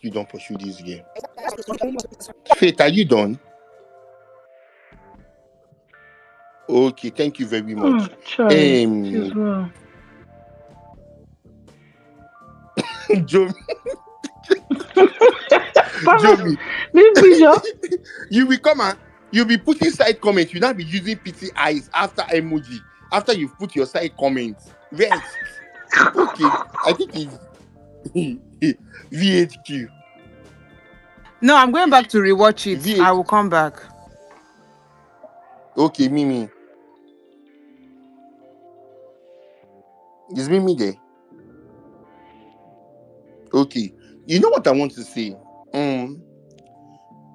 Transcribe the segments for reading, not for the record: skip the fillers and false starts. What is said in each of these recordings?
you don't pursue this game. Faith, are you done? Okay, thank you very much. Sorry. She's well. Jomi, Promise. Jomi, This video. you will come and you'll be putting side comments. You'll not be using pity eyes after emoji. After you've put your side comments. Rest. Okay, I think it's VHQ. No, I'm going back to rewatch it. I VH. will come back. Okay, Mimi. Is Mimi there? Okay. You know what I want to say?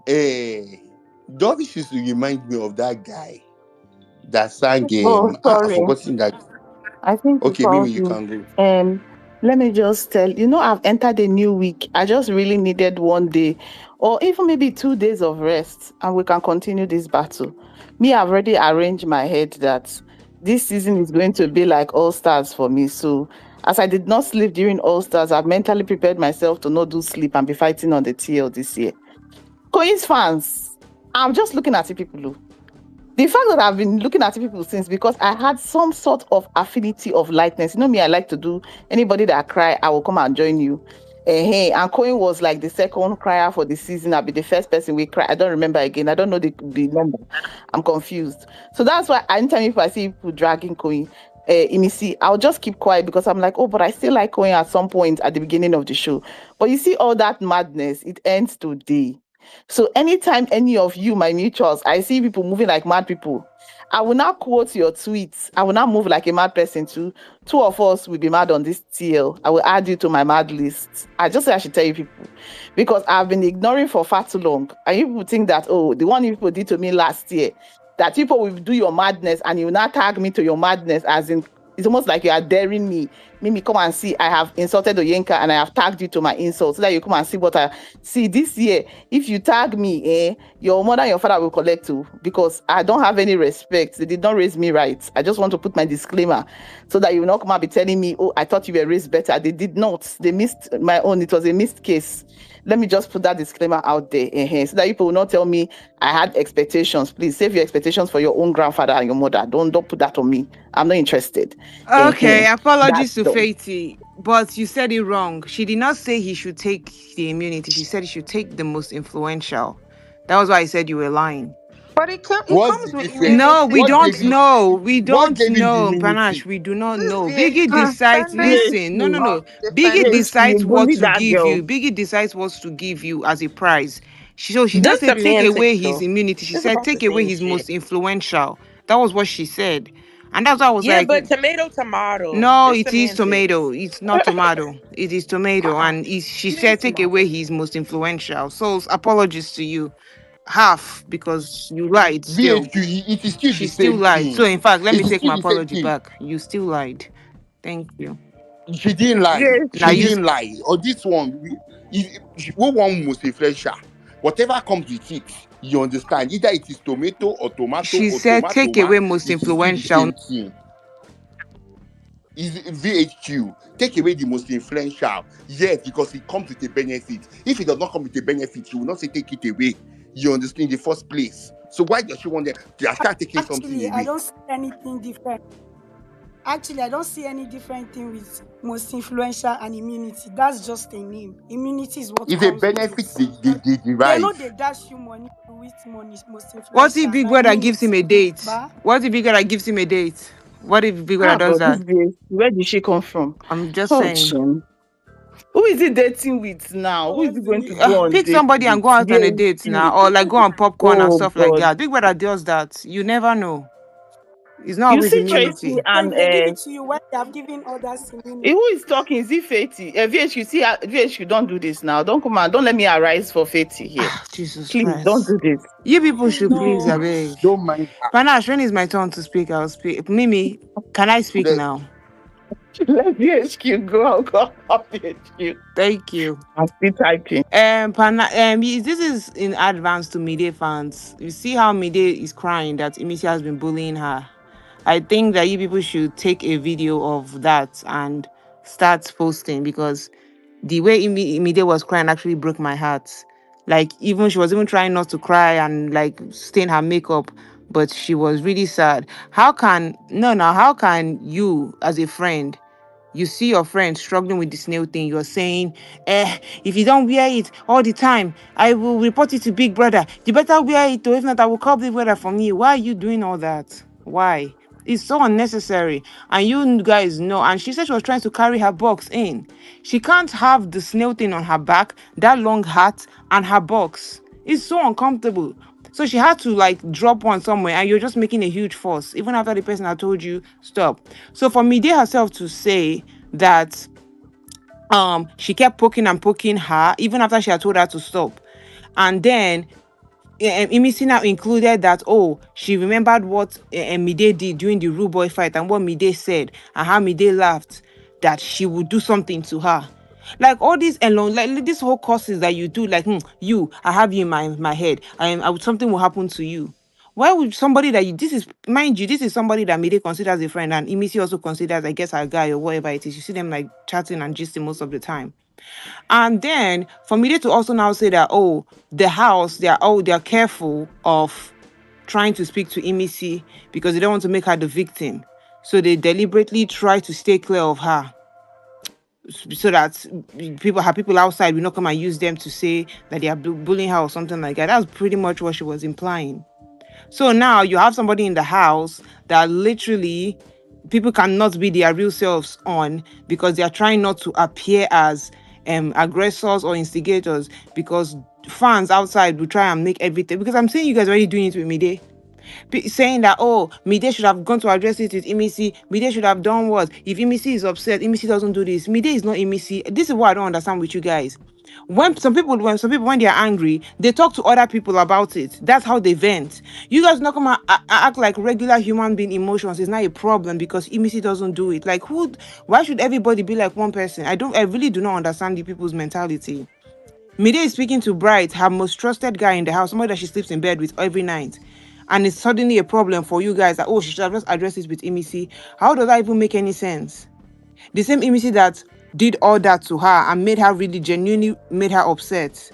Eh, Dovish used to remind me of that guy that sang Oh, I've sorry. forgotten that. I think you Okay, Mimi, called you me. can go. Let me just tell I've entered a new week. I just really needed one day or even maybe 2 days of rest, and we can continue this battle. Me, I've already arranged my head that this season is going to be like All Stars for me. So, as I did not sleep during All Stars, I've mentally prepared myself to not do sleep and be fighting on the TL this year. Coins fans, I'm just looking at you people. The fact that I've been looking at people since because I had some sort of affinity of lightness. You know me, I like to do anybody that cry, I will come and join you. Hey, and Coin was like the second crier for the season. I'll be the first person we cry. I don't remember again. I don't know the number. I'm confused. So that's why anytime if I see people dragging Coin, Imisi, I'll just keep quiet because I'm like, oh, but I still like Coin at some point at the beginning of the show. But you see all that madness, it ends today. So anytime any of you, my mutuals, I see people moving like mad people, I will not quote your tweets. I will not move like a mad person too. Two of us will be mad on this TL. I will add you to my mad list. I just say I should tell you people because I've been ignoring for far too long. And you people think that, oh, the one you people did to me last year, that people will do your madness and you will not tag me to your madness as in it's almost like you are daring me. Mimi, come and see. I have insulted Oyenka and I have tagged you to my insult so that you come and see what I see this year. If you tag me, your mother and your father will collect you because I don't have any respect. They did not raise me right. I just want to put my disclaimer so that you will not come and be telling me, oh, I thought you were raised better. They did not. They missed my own. It was a missed case. Let me just put that disclaimer out there so that people will not tell me I had expectations. Please save your expectations for your own grandfather and your mother. Don't put that on me. I'm not interested. Okay, apologies That's to done. Faithy, but you said it wrong. She did not say he should take the immunity. She said he should take the most influential. That was why I said you were lying. But it What's comes the with difference? No, we immunity. What don't gave you know. We what don't gave him the know, immunity? Panache. We do not This is know. Biggie VHQ decides. standard Listen, no, no, VHQ, of no. Biggie defending. decides VHQ, what bully to that give girl. you. Biggie decides what to give you as a prize. So she didn't Just say take away semantics, his though. immunity. She It's said about the take away same his shit. most influential. That was what she said, and that's why I was Yeah, like, but tomato. no, It's it is semantics. tomato. It's not tomato. It is tomato, Uh-uh. and she It ain't said take away tomato. his most influential. So apologies to you, half because you lied still. VHQ, it is still the She still same lied. So thing. in fact, let me It is take still my the same apology thing. back. You still lied. Thank you. She didn't lie. Now She you VHQ. didn't lie. Or this one, what one must influential. Whatever comes with it, you understand. Either it is tomato or tomato she or said take away most it is still the influential. same thing. Is VHQ. Take away the most influential. Yes, because it comes with a benefit. If it does not come with a benefit, you will not say take it away. You understand in the first place. So why does she want them to start taking something Actually, I away? don't see anything different. Actually, I don't see any different thing with most influential and immunity. That's just a name. Immunity is what It's a comes with benefit it. they They know derive. they dash you money with money, most What if influential. Big Now Brother gives him immunity. a date? Bah. What if Big Brother gives him a date? What if Big Brother Ah, does God, this that? VHQ. Where did she come from? I'm just Oh, saying. Jim. Who is he dating with now? Who is he What's the going to name? go on Pick date somebody and with? go out on a date now, VHQ. or like go on popcorn and Oh, stuff like God. that. Big Brother does that. You never know. It's not You always see But Tracy immunity. and they give it to you when they have given others immunity. who is talking? Is it Fati? VHQ, see, VHQ, don't do this now. Don't come on. Don't let me arise for Fati here. Jesus Please, don't Christ. do this. You people should please, I No. beg. Don't mind. Panache, when is my turn to speak? I'll speak. Mimi, can I speak The, now? Let VHQ go VHQ. Thank you. I'm still typing. This is in advance to Mide fans. You see how Mide is crying that Imisi has been bullying her. I think that you people should take a video of that and start posting because the way Imide was crying actually broke my heart. Like, even she was even trying not to cry and like stain her makeup, but she was really sad. How can no now? How can you, as a friend, you see your friend struggling with this nail thing, you're saying, if you don't wear it all the time, I will report it to Big Brother. You better wear it, or if not, I will call Big Brother from you. Why are you doing all that? Why? It's so unnecessary. And you guys know. And she said she was trying to carry her box in. She can't have the snail thing on her back, that long hat, and her box. It's so uncomfortable. So she had to like drop one somewhere, and you're just making a huge fuss, even after the person had told you stop. So for Mide herself to say that she kept poking and poking her, even after she had told her to stop. And then Imisi now included that, oh, she remembered what Mide did during the Rude Boy fight and what Mide said and how Mide laughed that she would do something to her. Like all these alone, like this whole courses that you do, like I have you in my head, something will happen to you. Why would somebody that this is, mind you, this is somebody that Mide considers a friend and Imisi also considers, I guess, a guy or whatever it is. You see them like chatting and gisting most of the time. And then for Media to also now say that, oh, the house, they're careful of trying to speak to Imisi because they don't want to make her the victim. So they deliberately try to stay clear of her so that people outside will not come and use them to say that they are bullying her or something like that. That's pretty much what she was implying. So now you have somebody in the house that literally people cannot be their real selves on because they are trying not to appear as aggressors or instigators, because fans outside will try and make everything. Because I'm saying you guys are already doing it with Mide. Saying that, oh, Mide should have gone to address it with Imisi. Mide should have done what? If Imisi is upset, Imisi doesn't do this. Mide is not Imisi. This is what I don't understand with you guys. When some people when they are angry, they talk to other people about it. That's how they vent. You guys not come and act like regular human being emotions is not a problem because Imisi doesn't do it. Like why should everybody be like one person? I really do not understand the people's mentality. Mide is speaking to Bright, her most trusted guy in the house, somebody that she sleeps in bed with every night. And it's suddenly a problem for you guys that, oh, she should have just addressed it with Imisi. How does that even make any sense? The same Imisi that did all that to her and made her really genuinely made her upset.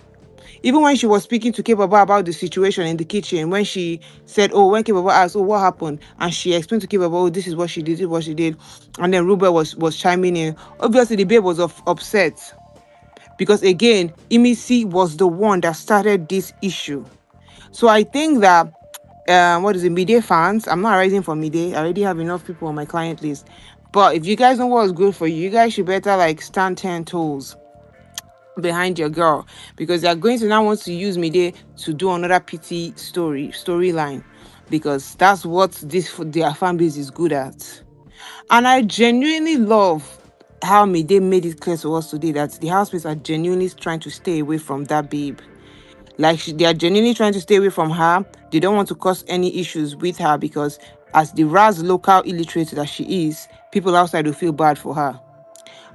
Even when she was speaking to Kebaba about the situation in the kitchen, when she said, oh, when Kebaba asked, oh, what happened? And she explained to Kebaba, oh, this is what she did, this is what she did. And then Ruben was chiming in. Obviously, the babe was upset. Because again, Imisi was the one that started this issue. So I think that Mide fans, I'm not rising for Mide. I already have enough people on my client list. But if you guys know what's good for you, you guys should better like stand 10 toes behind your girl, because they're going to now want to use Mide to do another pity storyline, because that's what their fan base is good at. And I genuinely love how Mide made it clear to us today that the housemates are genuinely trying to stay away from that babe. Like they are genuinely trying to stay away from her. They don't want to cause any issues with her because, as the Raz local illiterate that she is, people outside will feel bad for her.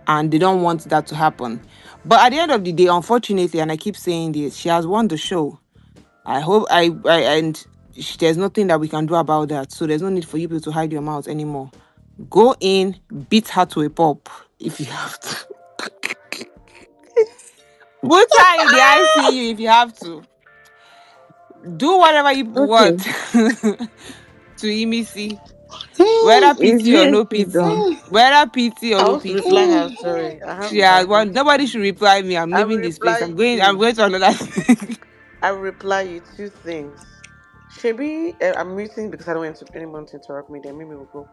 And they don't want that to happen. But at the end of the day, unfortunately, and I keep saying this, she has won the show. I hope there's nothing that we can do about that. So there's no need for you people to hide your mouth anymore. Go in, beat her to a pulp if you have to. Put her in the ICU if you have to. Do whatever you Okay. want to Imisi. Whether Is pity or no VAC pity. done? Whether pity or I no want to reply pity. her. Sorry, She has one. Nobody should reply me. I'm I will leaving this place. reply I'm going you. to another thing. I will reply you two things. Shebi, I'm muting because I don't want anyone to interrupt me. Then maybe we'll go.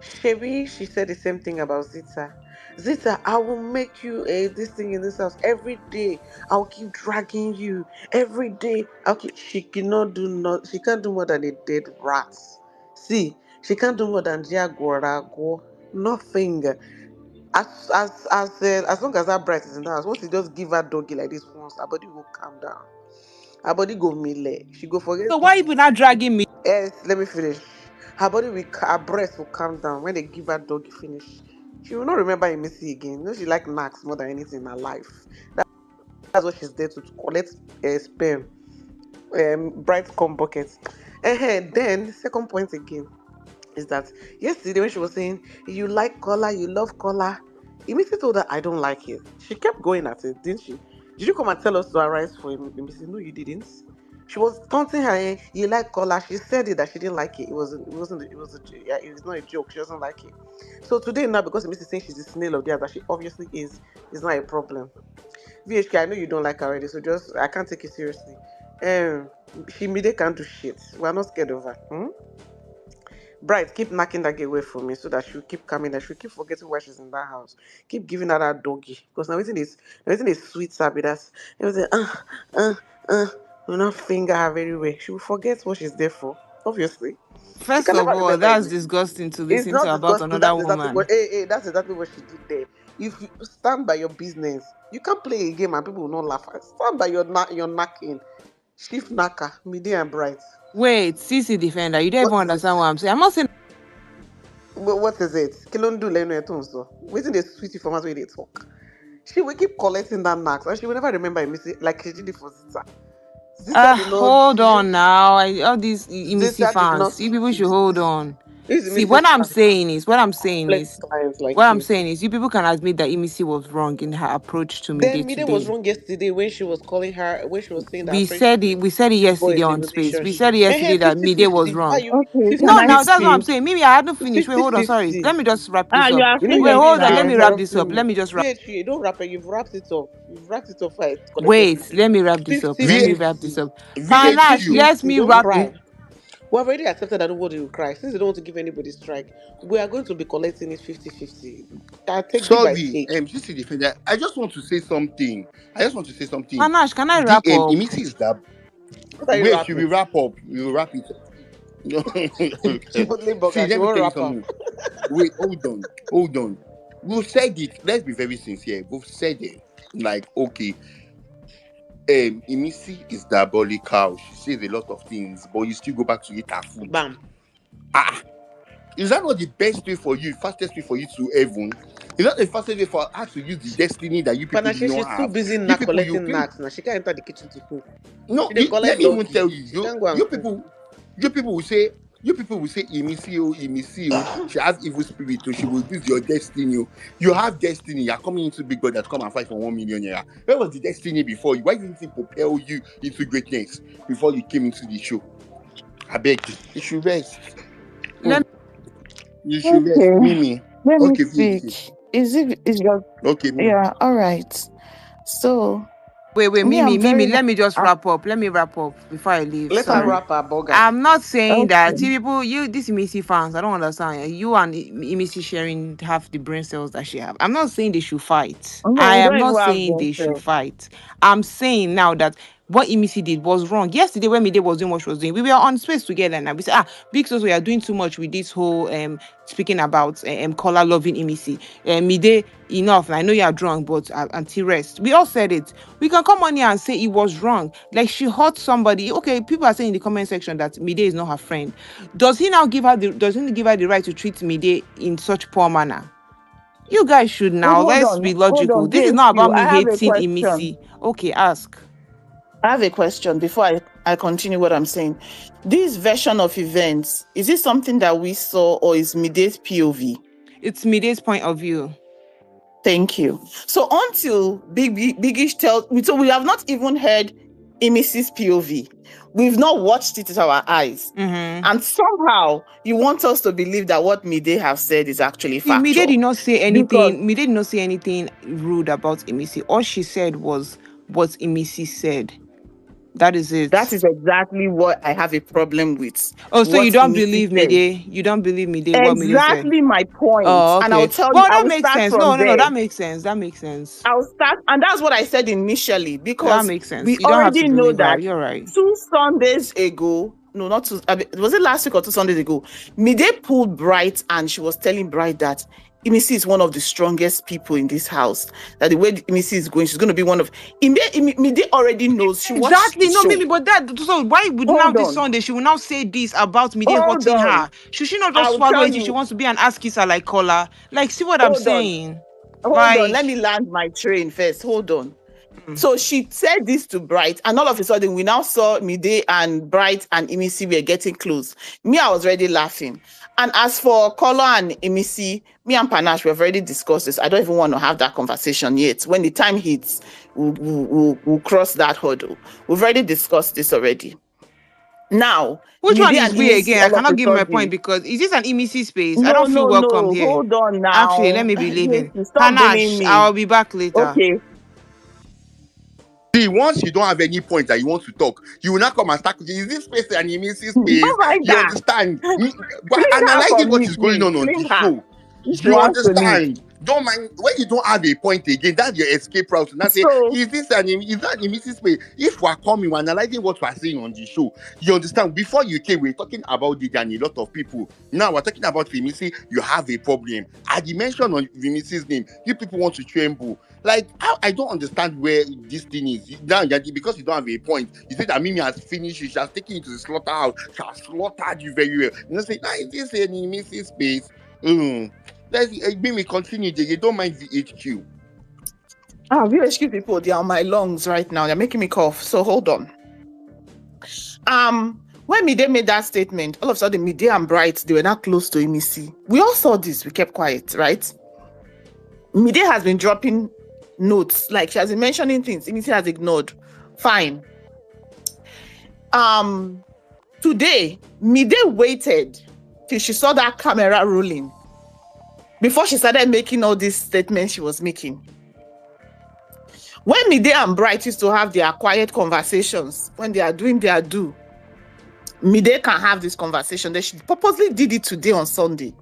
Shebi, she said the same thing about Zita. Zita, I will make you this thing in this house every day. I'll keep dragging you every day. I'll keep. She cannot do not. She can't do more than a dead rat. See, she can't do more than Jaguarago. Nothing. As long as that bright is in the house, once you just give her doggy like this once, her body will calm down. Her body go mele. She go forget. So why are you not dragging me? Yes, let me finish. Her body will, her breast will calm down when they give her doggy finish. She will not remember Missy again. You know, she like Max more than anything in her life. That's what she's there to collect sperm, bright cum buckets. Then second point again is that yesterday when she was saying you like color, you love color, Emisi told her, I don't like it. She kept going at it, didn't she? Did you come and tell us to arise for Emisi? No, you didn't. She was taunting her. You like color. She said it that she didn't like it. It wasn't. It wasn't. It was a. Yeah, it was not a joke. She doesn't like it. So today now, because Emisi is saying she's the snail of the house, that she obviously is. It's not a problem. VHK, I know you don't like her already, so just I can't take it seriously. Um, she made can't do shit. We're not scared of her. Hmm? Bright, keep knocking that girl away from me so that she'll keep coming and she'll keep forgetting why she's in that house. Keep giving her that doggy. Because now everything is sweet sabi. That's everything uh uh will not finger her very well. She will forget what she's there for. Obviously. She First can never of all, remember that's everything. disgusting to It's listen not to about disgusting. another That's exactly woman. what that's exactly what she did there. If you stand by your business, you can't play a game and people will not laugh. Stand by your knacking. Shift knacker, midi and bright. Wait, CC defender, you don't What even is understand it? what I'm saying. I'm not saying What is it? Kilondu lenu etun so. Waiting the sweetie from us where they talk. She will keep collecting that marks and she will never remember a mistake like she did it for Zita. Zita did not. hold on now. All these Emisi Zita did not. fans, you people should hold on. This is See, Mrs. Fan. what I'm saying Complex is, clients like you. you people can admit that Emisi was wrong in her approach to me day Then to Mide was day. wrong yesterday when she was calling her, when she was saying that We friendship said it. We said it before yesterday is a on Space. We relationship. said it yesterday that 50 Mide was 50. How wrong. you Okay, 50 can No, I now that's what 50? I'm speak? saying. Mimi, I hadn't finished. Wait, 50 hold on. Sorry. 50. Let me just wrap Ah, this you up. are You know Wait, you're finished hold on. you're Let now. me wrap this interrupting up. me. Let me just wrap. VH, you don't wrap it. You've wrapped it up. You've wrapped it up. I collected Wait, everything. let me wrap this up. 50 Let V me wrap this 50. up. Fifty Panache, VHQ. let fifty. me Don't wrap. cry. We have already accepted that nobody will cry. Since they don't want to give anybody strike, we are going to be collecting it 50-50. I take give, I Sorry, take. CC defender. I just want to say something. I just want to say something. Panache, can I The wrap up? Emisi is that. What are you Wait, should we rapping? wrap up? We will wrap it. No. Chipotle See, burger, she let me won't tell you rap am. something. Wait, hold on. We've said it. Let's be very sincere. We've said it. Like, okay, Emisi is diabolical. She says a lot of things, but you still go back to eat her food. Bam. Ah, is that not the best way for you, fastest way for you to heaven? Is that the fastest way for her to use the destiny that you people did Panache, not she's too have? busy You knack people, you collecting claim knacks now. She can't enter the kitchen to cook. no. She dey Let collect me even tell doggy. you, She can't go and cook. you people will say, Emisi, oh, she has evil spirit, so she will use your destiny. Oh. You have destiny. You're coming into Big Brother to come and fight for 1 million naira. Where was the destiny before you? Why didn't it propel you into greatness before you came into the show? I beg you. You should rest. Hmm. Let You should rest. Okay, Mimi. let me Okay, speak. VHC. Is your Okay, Mimi. yeah, all right. So wait, me, I'm Mimi, very let me just uh, wrap up. Let me wrap up before I leave. Let her Sorry. wrap her burger. I'm not saying that. See, okay. people, you, these Emisi fans, I don't understand. You and Emisi sharing half the brain cells that she have. I'm not saying they should fight. No, I we am don't not even have saying them they should self. fight. I'm saying now that what Emisi did was wrong. Yesterday, when Mide was doing what she was doing, we were on space together now. We said, Big Sos, we are doing too much with this whole speaking about color loving Emisi. Mide, enough. I know you are drunk, but until rest. We all said it. We can come on here and say it was wrong. Like she hurt somebody. Okay, people are saying in the comment section that Mide is not her friend. Does he give her the right to treat Mide in such poor manner? You guys should Wait, now. Let's be hold logical. on, This is not VHQ. about me I have a hating question. Emisi. Okay, ask. I have a question before I continue what I'm saying. This version of events, is it something that we saw or is Mide's POV? It's Mide's point of view. Thank you. So until Biggish tells me, so we have not even heard Mrs. POV. We've not watched it with our eyes. Mm-hmm. And somehow you want us to believe that what Mide have said is actually See, Mide did factual. not say Because anything. Mide did not say anything rude about Emisi. All she said was what Emisi said. That is that it. is exactly what I have a problem with. Oh, so you What don't Missy believe said. Mide? You don't believe Mide? What Mide said? Exactly my point. Oh, And I'll okay. tell you, Well, I that will makes start sense. from No, there. that makes sense. That makes sense. I'll start, and that's what I said initially, That because makes sense. we You don't have to already know believe her. that You're right. 2 Sundays ago, no, not two, was it last week or 2 Sundays ago? Mide pulled Bright and she was telling Bright that Imisi is one of the strongest people in this house. That the way Imisi is going, she's going to be one of. Mide already knows. She watched the Exactly. No, show. maybe, but that. So why would now Hold this on, Sunday she will now say this about Mide hold hurting on. her? Should she not just I'll swallow tell it if she you. wants to be an ass kisser like Kola? Like, see what I'm Hold on. saying? Hold on. Like, Let me land my train first. Hold on. So she said this to Bright, and all of a sudden we now saw Mide and Bright and Emisi were getting close. Me, I was already laughing. And as for Kolo and Emisi, me and Panache, we've already discussed this. I don't even want to have that conversation yet. When the time hits, we'll cross that hurdle. We've already discussed this already. Now, which one Mide is and we Emisi again? I all of cannot a give my sudden- point because is this an EMC space? I No, don't feel welcome here. Hold on now. Actually, let me be leaving. Yes, stop bullying Panache, me. I'll be back later. Okay. See, once you don't have any point that you want to talk, you will not come and start cooking. Is this space an immunity space? Don't like You that. understand? But Leave her analyzing for what me, is going on please. the Leave her. show, If she you wants to leave. understand. Don't mind when you don't have a point again. That's your escape route. Now say, So- is this an is that an immunity space? If we are coming, we're analyzing what we are saying on the show. You understand? Before you came, we were talking about it and a lot of people. Now we're talking about Vimisi. You have a problem. At the mention on Vimisi's name, you people want to tremble. Like, I don't understand where this thing is. Now, because you don't have a point, you say that Mimi has finished it, she has taken you to the slaughterhouse, she has slaughtered you very well. You know, say, nah, is this any missing space? Let's Mimi continue, you don't mind VHQ. VHQ people, they are on my lungs right now. They're making me cough. So hold on. When Mide made that statement, all of a sudden Mide and Bright, they were not close to Emisi. We all saw this, we kept quiet, right? Mide has been dropping notes, like she has been mentioning things Emisi has ignored. Fine. Today, Mide waited till she saw that camera rolling before she started making all these statements she was making. When Mide and Bright used to have their quiet conversations, when they are doing their do, Mide can have this conversation. That she purposely did it today on Sunday.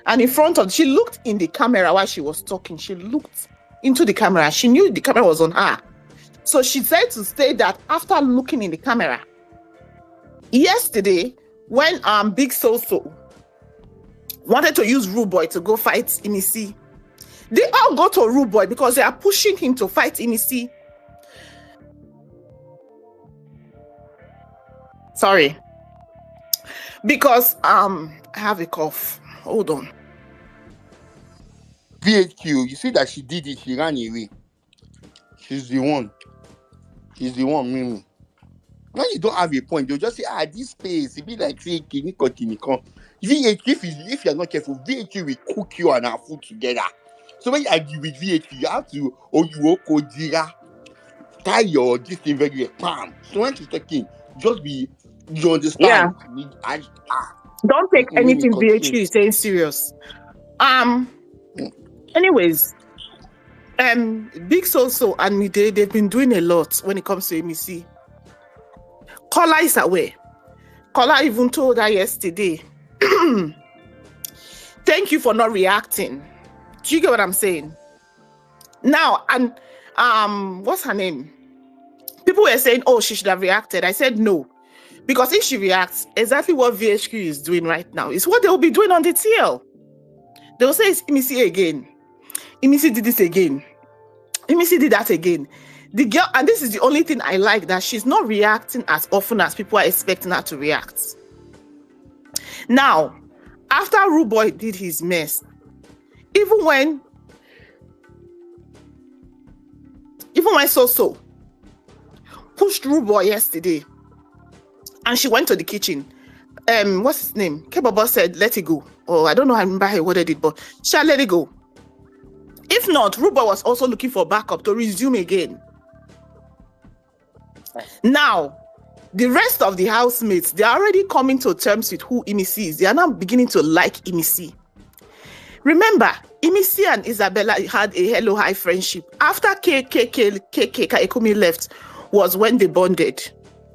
And in front of, she looked in the camera while she was talking. She looked into the camera. She knew the camera was on her. So she said to state that after looking in the camera, yesterday, when Big So-So wanted to use Rude Boy to go fight Emisi, they all go to Rude Boy because they are pushing him to fight Emisi. Sorry. Because I have a cough. Hold on. VHQ, you see that she did it, she ran away. She's the one, Mimi. When you don't have a point, they'll just say, this space, it be like, VHQ, if you're not careful, VHQ will cook you and our food together. So when you argue with VHQ, you have to, tie your this thing very well, bam. So when she's talking, just be, you understand? Yeah. Don't take anything VHQ is saying serious. Anyways, Big So-So and Mide, they've been doing a lot when it comes to Emisi. Kola is aware. Kola even told her yesterday, thank you for not reacting. Do you get what I'm saying? Now, and what's her name? People were saying, oh, she should have reacted. I said no. Because if she reacts, exactly what VHQ is doing right now is what they'll be doing on the TL. They'll say it's Emisi again. Emisi did this again. Emisi did that again. The girl, and this is the only thing I like, that she's not reacting as often as people are expecting her to react. Now, after Rude Boy did his mess, even when So-So pushed Rude Boy yesterday, and she went to the kitchen, what's his name? Kebaba said, let it go. Oh, I don't know, I remember how he worded it, but she let it go. If not, Rude Boy was also looking for backup to resume again. Now, the rest of the housemates, they are already coming to terms with who Emisi is. They are now beginning to like Emisi. Remember, Emisi and Isabella had a hello high friendship. After Ekumi left was when they bonded,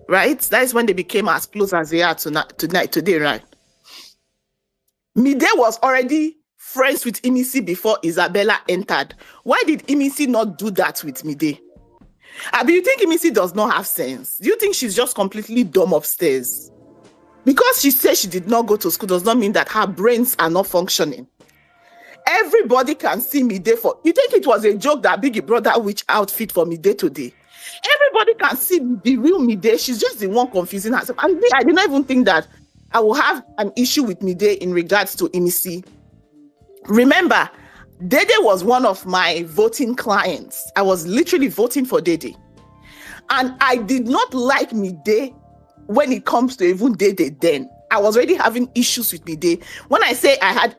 right? That is when they became as close as they are today, right? Mide was already friends with Emisi before Isabella entered. Why did Emisi not do that with Mide? Do you think Emisi does not have sense? Do you think she's just completely dumb upstairs? Because she said she did not go to school does not mean that her brains are not functioning. Everybody can see Mide for... You think it was a joke that Biggie brought that witch outfit for Mide today? Everybody can see the real Mide. She's just the one confusing herself. And I did not even think that I will have an issue with Mide in regards to Emisi. Remember, Dede was one of my voting clients. I was literally voting for Dede. And I did not like Mide when it comes to even Dede then. I was already having issues with Mide. When I say I had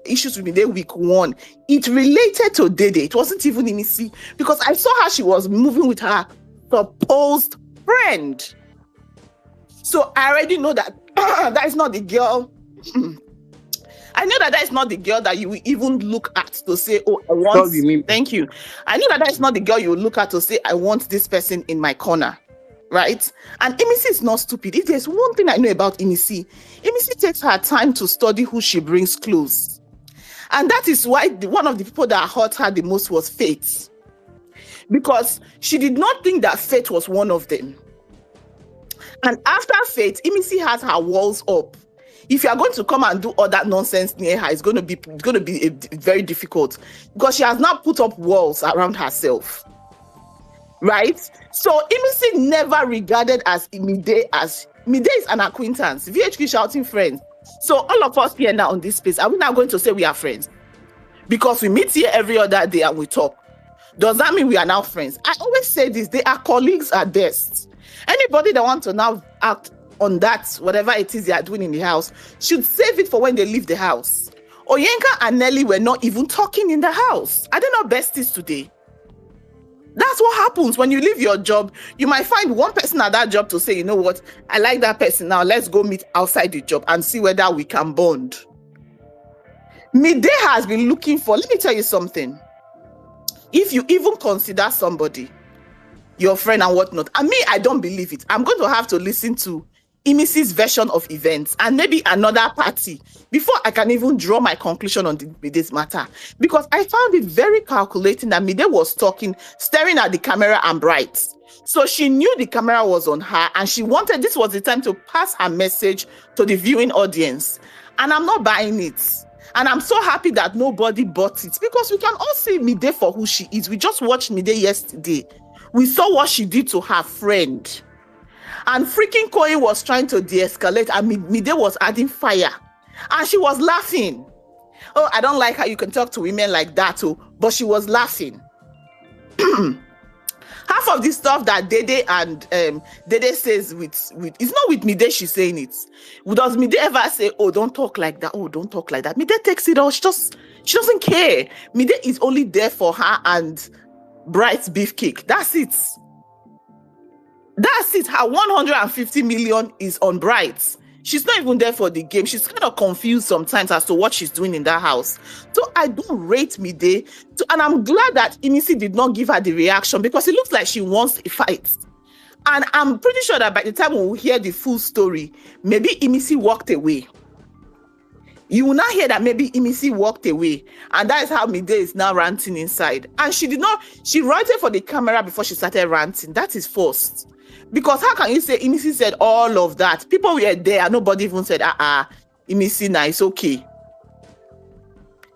issues with Mide week 1, it related to Dede. It wasn't even Imisi, because I saw how she was moving with her supposed friend. So I already know that that is not the girl. I know that is not the girl that you will even look at to say, oh, I want. Thank you. I know that is not the girl you will look at to say, I want this person in my corner. Right? And Imisi is not stupid. If there's one thing I know about Imisi takes her time to study who she brings close. And that is why one of the people that hurt her the most was Faith. Because she did not think that Faith was one of them. And after Faith, Imisi has her walls up. If you are going to come and do all that nonsense near her, it's going to be very difficult, because she has now put up walls around herself. Right? So Imisi never regarded as Mide is an acquaintance. VHQ shouting friends. So all of us here now on this space, are we now going to say we are friends? Because we meet here every other day and we talk. Does that mean we are now friends? I always say this, they are colleagues at best. Anybody that wants to now act on that, whatever it is they are doing in the house, should save it for when they leave the house. Oyenka and Nelly were not even talking in the house. Are they not besties today? That's what happens when you leave your job. You might find one person at that job to say, you know what, I like that person now. Let's go meet outside the job and see whether we can bond. Mide has been looking for, let me tell you something. If you even consider somebody your friend and whatnot, and me, I don't believe it. I'm going to have to listen to Imisi's version of events and maybe another party before I can even draw my conclusion on this matter. Because I found it very calculating that Mide was talking, staring at the camera and bright. So she knew the camera was on her and she wanted, this was the time to pass her message to the viewing audience. And I'm not buying it. And I'm so happy that nobody bought it, because we can all see Mide for who she is. We just watched Mide yesterday. We saw what she did to her friend. And freaking Koi was trying to de-escalate, and Mide was adding fire. And she was laughing. Oh, I don't like how you can talk to women like that, too. But she was laughing. Half of the stuff that Dede and Dede says with it's not with Mide she's saying it. Does Mide ever say, oh, don't talk like that? Oh, don't talk like that. Mide takes it all. She doesn't care. Mide is only there for her and Bright's beefcake. That's it. That's it. Her 150 million is on Bright. She's not even there for the game. She's kind of confused sometimes as to what she's doing in that house. So I don't rate Mide. And I'm glad that Imisi did not give her the reaction, because it looks like she wants a fight. And I'm pretty sure that by the time we hear the full story, maybe Imisi walked away. You will not hear that maybe Imisi walked away. And that is how Mide is now ranting inside. And she ranted for the camera before she started ranting. That is forced. Because how can you say Imisi said all of that? People were there and nobody even said, Imisi, nah, it's okay.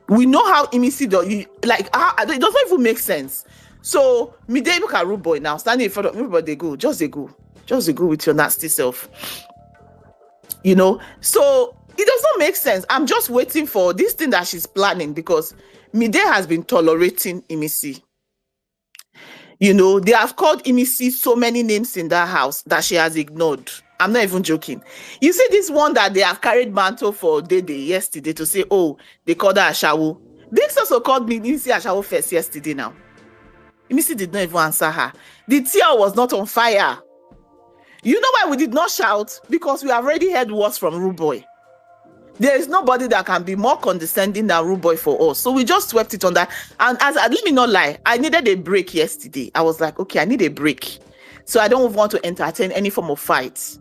We know how Imisi does. It doesn't even make sense. So, Mide, look at Rude Boy now, standing in front of everybody, Just they go with your nasty self. You know? So, it does not make sense. I'm just waiting for this thing that she's planning, because Mide has been tolerating Imisi. You know, they have called Imisi so many names in that house that she has ignored. I'm not even joking. You see this one that they have carried mantle for Dede yesterday to say, oh, they called her Ashawo. Biggs also called me Imisi Ashawo first yesterday now. Imisi did not even answer her. The tear was not on fire. You know why we did not shout? Because we have already heard words from Rude Boy. There is nobody that can be more condescending than Rude Boy for us. So we just swept it on that. And let me not lie, I needed a break yesterday. I was like, okay, I need a break. So I don't want to entertain any form of fights.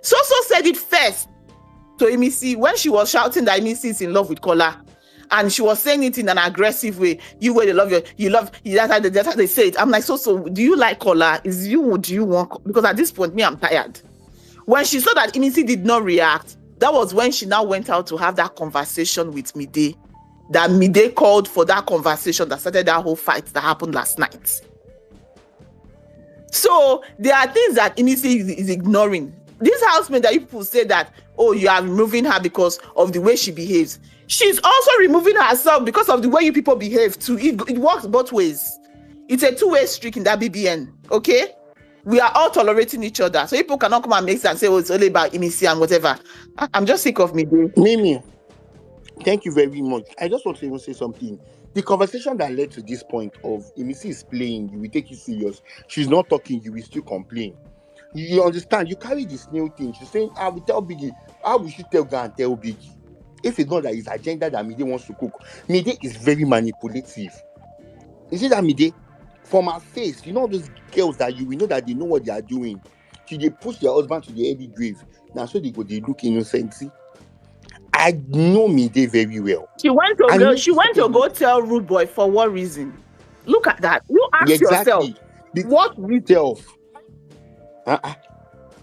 So said it first to Imisi when she was shouting that Imisi is in love with Kola. And she was saying it in an aggressive way. You where they love you love, that's how they say it. I'm like, so do you like Kola? Do you want? Because at this point, I'm tired. When she saw that Imisi did not react, that was when she now went out to have that conversation with Mide. That Mide called for that conversation that started that whole fight that happened last night. So there are things that Imisi is ignoring. This housemate that you people say that, oh, you are removing her because of the way she behaves. She's also removing herself because of the way you people behave too. It works both ways. It's a two-way streak in that BBN, okay? We are all tolerating each other. So people cannot come and make sense and say, oh, it's only about Imisi and whatever. I'm just sick of me. Mimi, thank you very much. I just want to even say something. The conversation that led to this point of Emisi is playing, you will take it serious. She's not talking, you will still complain. You understand? You carry this new thing. She's saying, I will tell Biggie. How will she tell God and tell Biggie? If it's not that his agenda that Mide wants to cook. Mide is very manipulative. You see that Mide? From her face, you know those girls that you know that they know what they are doing. They push their husband to the early grave. Now so they look innocent. See? I know Mide very well. She went to go tell Rude Boy for what reason? Look at that. You ask yourself, what reason? Self.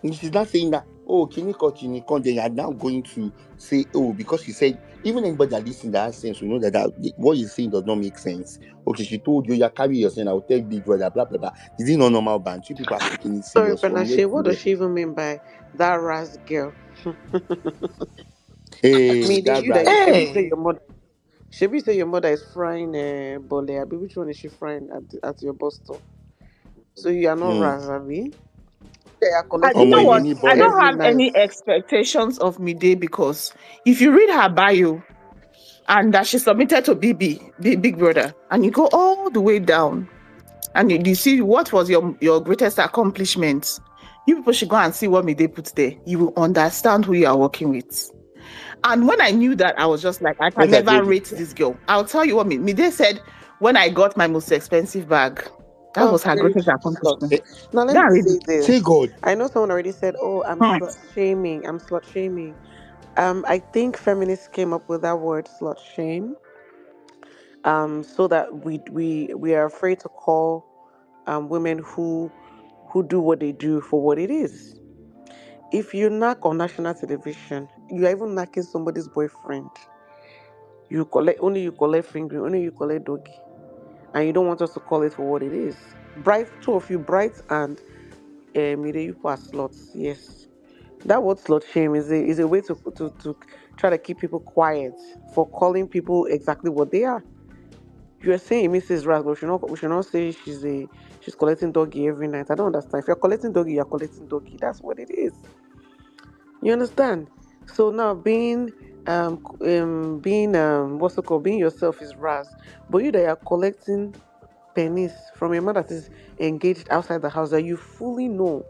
She's not saying that, oh, Chiniko, then you are now going to say, oh, because she said, even anybody that listens that has sense will know that what you're saying does not make sense. Okay, she told you, you're carrying yourself, I will tell Big Brother, blah, blah, blah. Is it not normal band? Two people are taking it Sorry, serious. Panache, what does she even mean by that Raz girl? Hey, Did you that that's you say your mother? Shebi say your mother is frying bole. Abi, which one is she frying at your bus stop? So you are not Raz, Abi? They are collecting You know what? Pennies I don't every have night. any expectations of Mide because if you read her bio and that she submitted to Big Brother, and you go all the way down and you see what was your greatest accomplishment, you people should go and see what Mide put there. You will understand who you are working with. And when I knew that, I was just like, I can never rate this girl. I'll tell you what Mide said when I got my most expensive bag. That was her greatest accomplishment. Now let me say this. Say God. I know someone already said, "Oh, I'm slut shaming. I'm slut shaming." I think feminists came up with that word "slut shame," so that we are afraid to call women who do what they do for what it is. If you knock on national television, you are even knocking somebody's boyfriend. You collect finger, only you collect doggy, and you don't want us to call it for what it is. Bright, two of you, Bright and Mireyu are sluts. Yes, that word slut shame is a way to try to keep people quiet for calling people exactly what they are. You are saying Mrs. Raz, but we should not say she's collecting doggy every night. I don't understand. If you're collecting doggy, you're collecting doggy. That's what it is. You understand? So now what's it called? Being yourself is Raz, but you that are collecting pennies from a man that is engaged outside the house that you fully know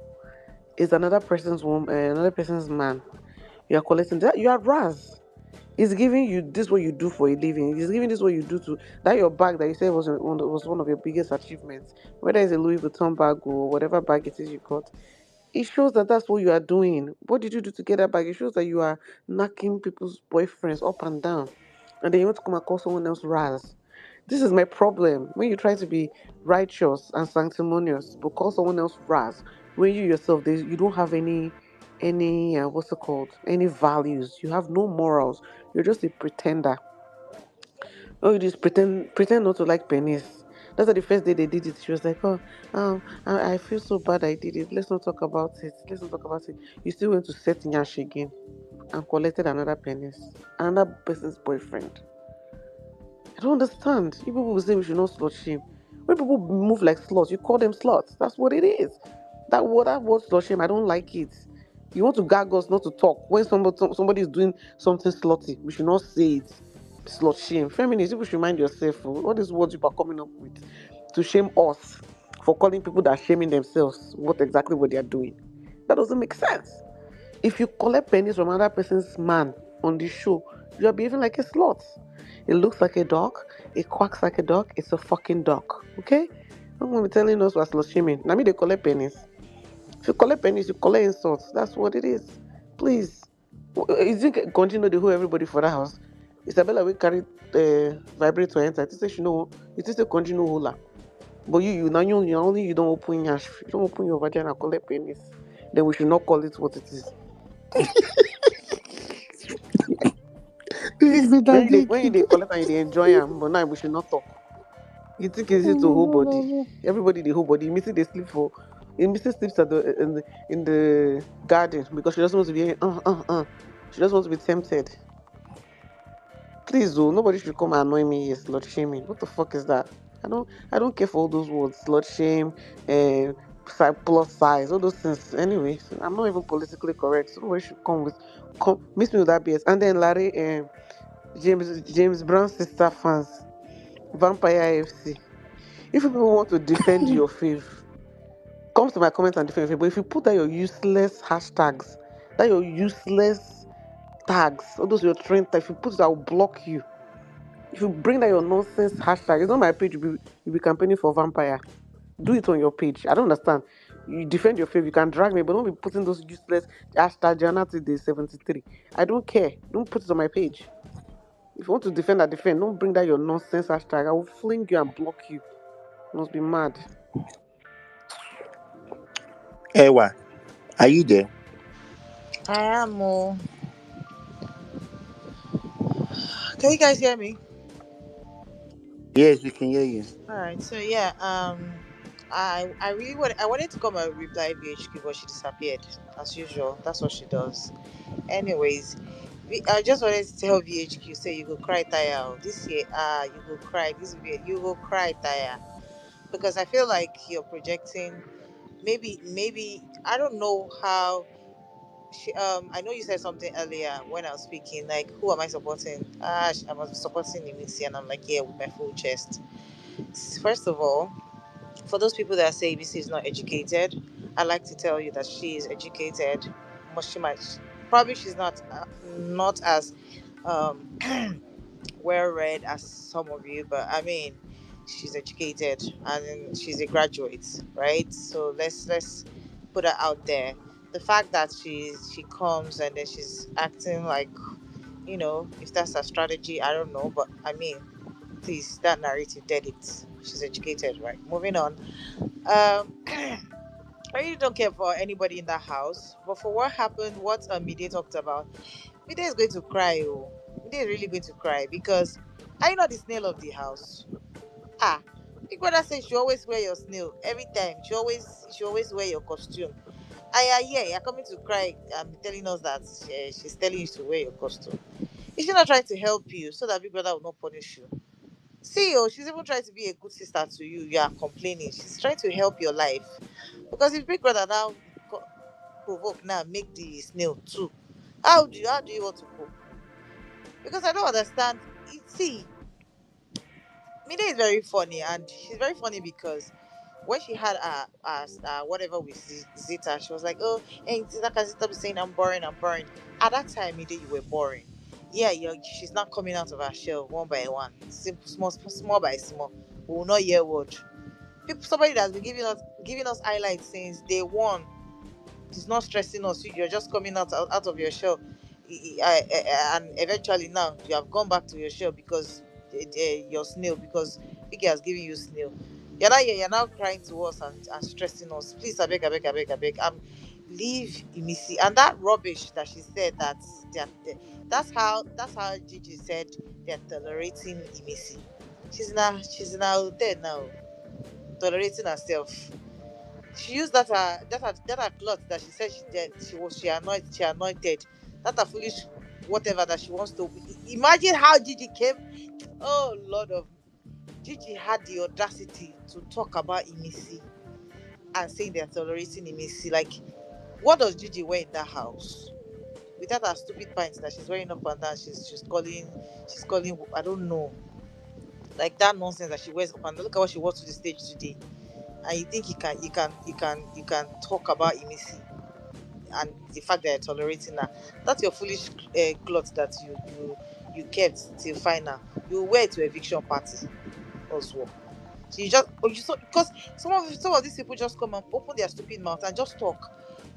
is another person's woman, another person's man. You are collecting that. You are Raz. He's giving you this what you do for a living. He's giving this what you do to that your bag that you said was one of your biggest achievements. Whether it's a Louis Vuitton bag or whatever bag it is you got, it shows that that's what you are doing. What did you do to get that bag? It shows that you are knocking people's boyfriends up and down, and then you want to come and call someone else Raz. This is my problem. When you try to be righteous and sanctimonious, but call someone else Raz, when you yourself you don't have any what's it called? Any values. You have no morals. You're just a pretender. Oh, you just pretend not to like pennies. That's why the first day they did it, she was like, "Oh, I feel so bad I did it. Let's not talk about it. Let's not talk about it." You still went to set Nyash again and collected another pennies, another person's boyfriend. I don't understand. You people will say we should not slut shame. When people move like sluts, you call them sluts. That's what it is. That word slut shame, I don't like it. You want to gag us not to talk. When somebody is doing something slutty, we should not say it. Slut shame. Feminists, people should mind yourself. All these words you are coming up with to shame us for calling people that are shaming themselves what they are doing. That doesn't make sense. If you collect pennies from another person's man on the show, you are behaving like a slut. It looks like a dog. It quacks like a dog. It's a fucking dog. Okay? Don't want to be telling us we're slut shaming. Now me they collect pennies. If you collect pennies, you collect insults. That's what it is. Please. Is it continue to hold everybody for the house? Isabella will carry vibrator enter. It say she know. It is a continue holder. But you don't open your you don't open your vagina and collect pennies. Then we should not call it what it is. When you dey collect and you dey enjoy them, but now we should not talk. You think it's easy to hold body? Everybody dey hold body. Missy they sleep for. Missy sleeps at in the garden because she doesn't want to be She doesn't want to be tempted. Please, oh, nobody should come and annoy me. Yes, slut shaming. What the fuck is that? I don't care for all those words. Slut shame, plus size, all those things. Anyway, so I'm not even politically correct. So nobody should come miss me with that BS. And then Larry, James Brown's sister fans, Vampire AFC. If people want to defend your fave, come to my comment and defend your fave. But if you put that your useless hashtags, that your useless tags, all those your trend tags, if you put it, I will block you. If you bring that your nonsense hashtag, it's not my page. You'll be campaigning for vampire. Do it on your page. I don't understand. You defend your faith. You can drag me, but don't be putting those useless hashtag Jana to day 73. I don't care. Don't put it on my page. If you want to defend, I defend. Don't bring that your nonsense hashtag. I will fling you and block you. You must be mad. Ewa, are you there? I am. Oh, can you guys hear me? Yes, we can hear you. All right. So yeah. I wanted to come and reply VHQ, but she disappeared as usual. That's what she does. Anyways, I just wanted to tell VHQ say you go cry tire this year. You go cry this year. You go cry tire because I feel like you're projecting. Maybe I don't know how. I know you said something earlier when I was speaking, like, who am I supporting? I was supporting Nimisi, and I'm like, yeah, with my full chest. First of all, for those people that say ABC is not educated, I like to tell you that she is educated. Much she might, probably she's not as um, well read as some of you, but I mean, she's educated and she's a graduate, right? So let's put her out there. The fact that she comes and then she's acting like, if that's her strategy, I don't know, but I mean, please, that narrative dead it. She's educated, right? Moving on. I really don't care for anybody in that house, but for what happened, what Mide talked about, Mide is going to cry. Oh, Mide is really going to cry because are you not the snail of the house? Ah, Big Brother says you always wear your snail every time. She always wear your costume. And you're here, you're coming to cry and telling us that she's telling you to wear your costume. Is she not trying to help you so that Big Brother will not punish you? See, oh, she's even trying to be a good sister to you. You are complaining. She's trying to help your life. Because if Big Brother now provoke now, make the snail too. How do you want to cope? Because I don't understand. See, Mide is very funny, and she's very funny because when she had whatever with Zita, she was like, "Oh, hey, Zita, can Zita be saying I'm boring, I'm boring." At that time, Mide, you were boring. Yeah, she's not coming out of her shell one by one, simple, small by small. We will not hear word. Somebody that's been giving us highlights since day one. It's not stressing us. You're just coming out of your shell. And eventually now you have gone back to your shell because your snail, because Vicky has given you snail. You're now crying to us and stressing us. Please, I beg. Leave Imisi and that rubbish that she said that that's how Gigi said they're tolerating Imisi. She's in her hotel now, tolerating herself. She used that her cloth that she said she anointed that her foolish whatever that she wants to. Imagine how Gigi came. Oh Lord of, Gigi had the audacity to talk about Imisi and saying they're tolerating Imisi. Like, what does Gigi wear in that house? Without her stupid pants that she's wearing up and down, she's calling I don't know, like that nonsense that she wears up and down. Look at what she wore to the stage today. And you think you can talk about Imisi and the fact that you're tolerating her. That's your foolish cloth that you kept till final. You wear it to eviction party as well. So you just you so because some of these people just come and open their stupid mouth and just talk.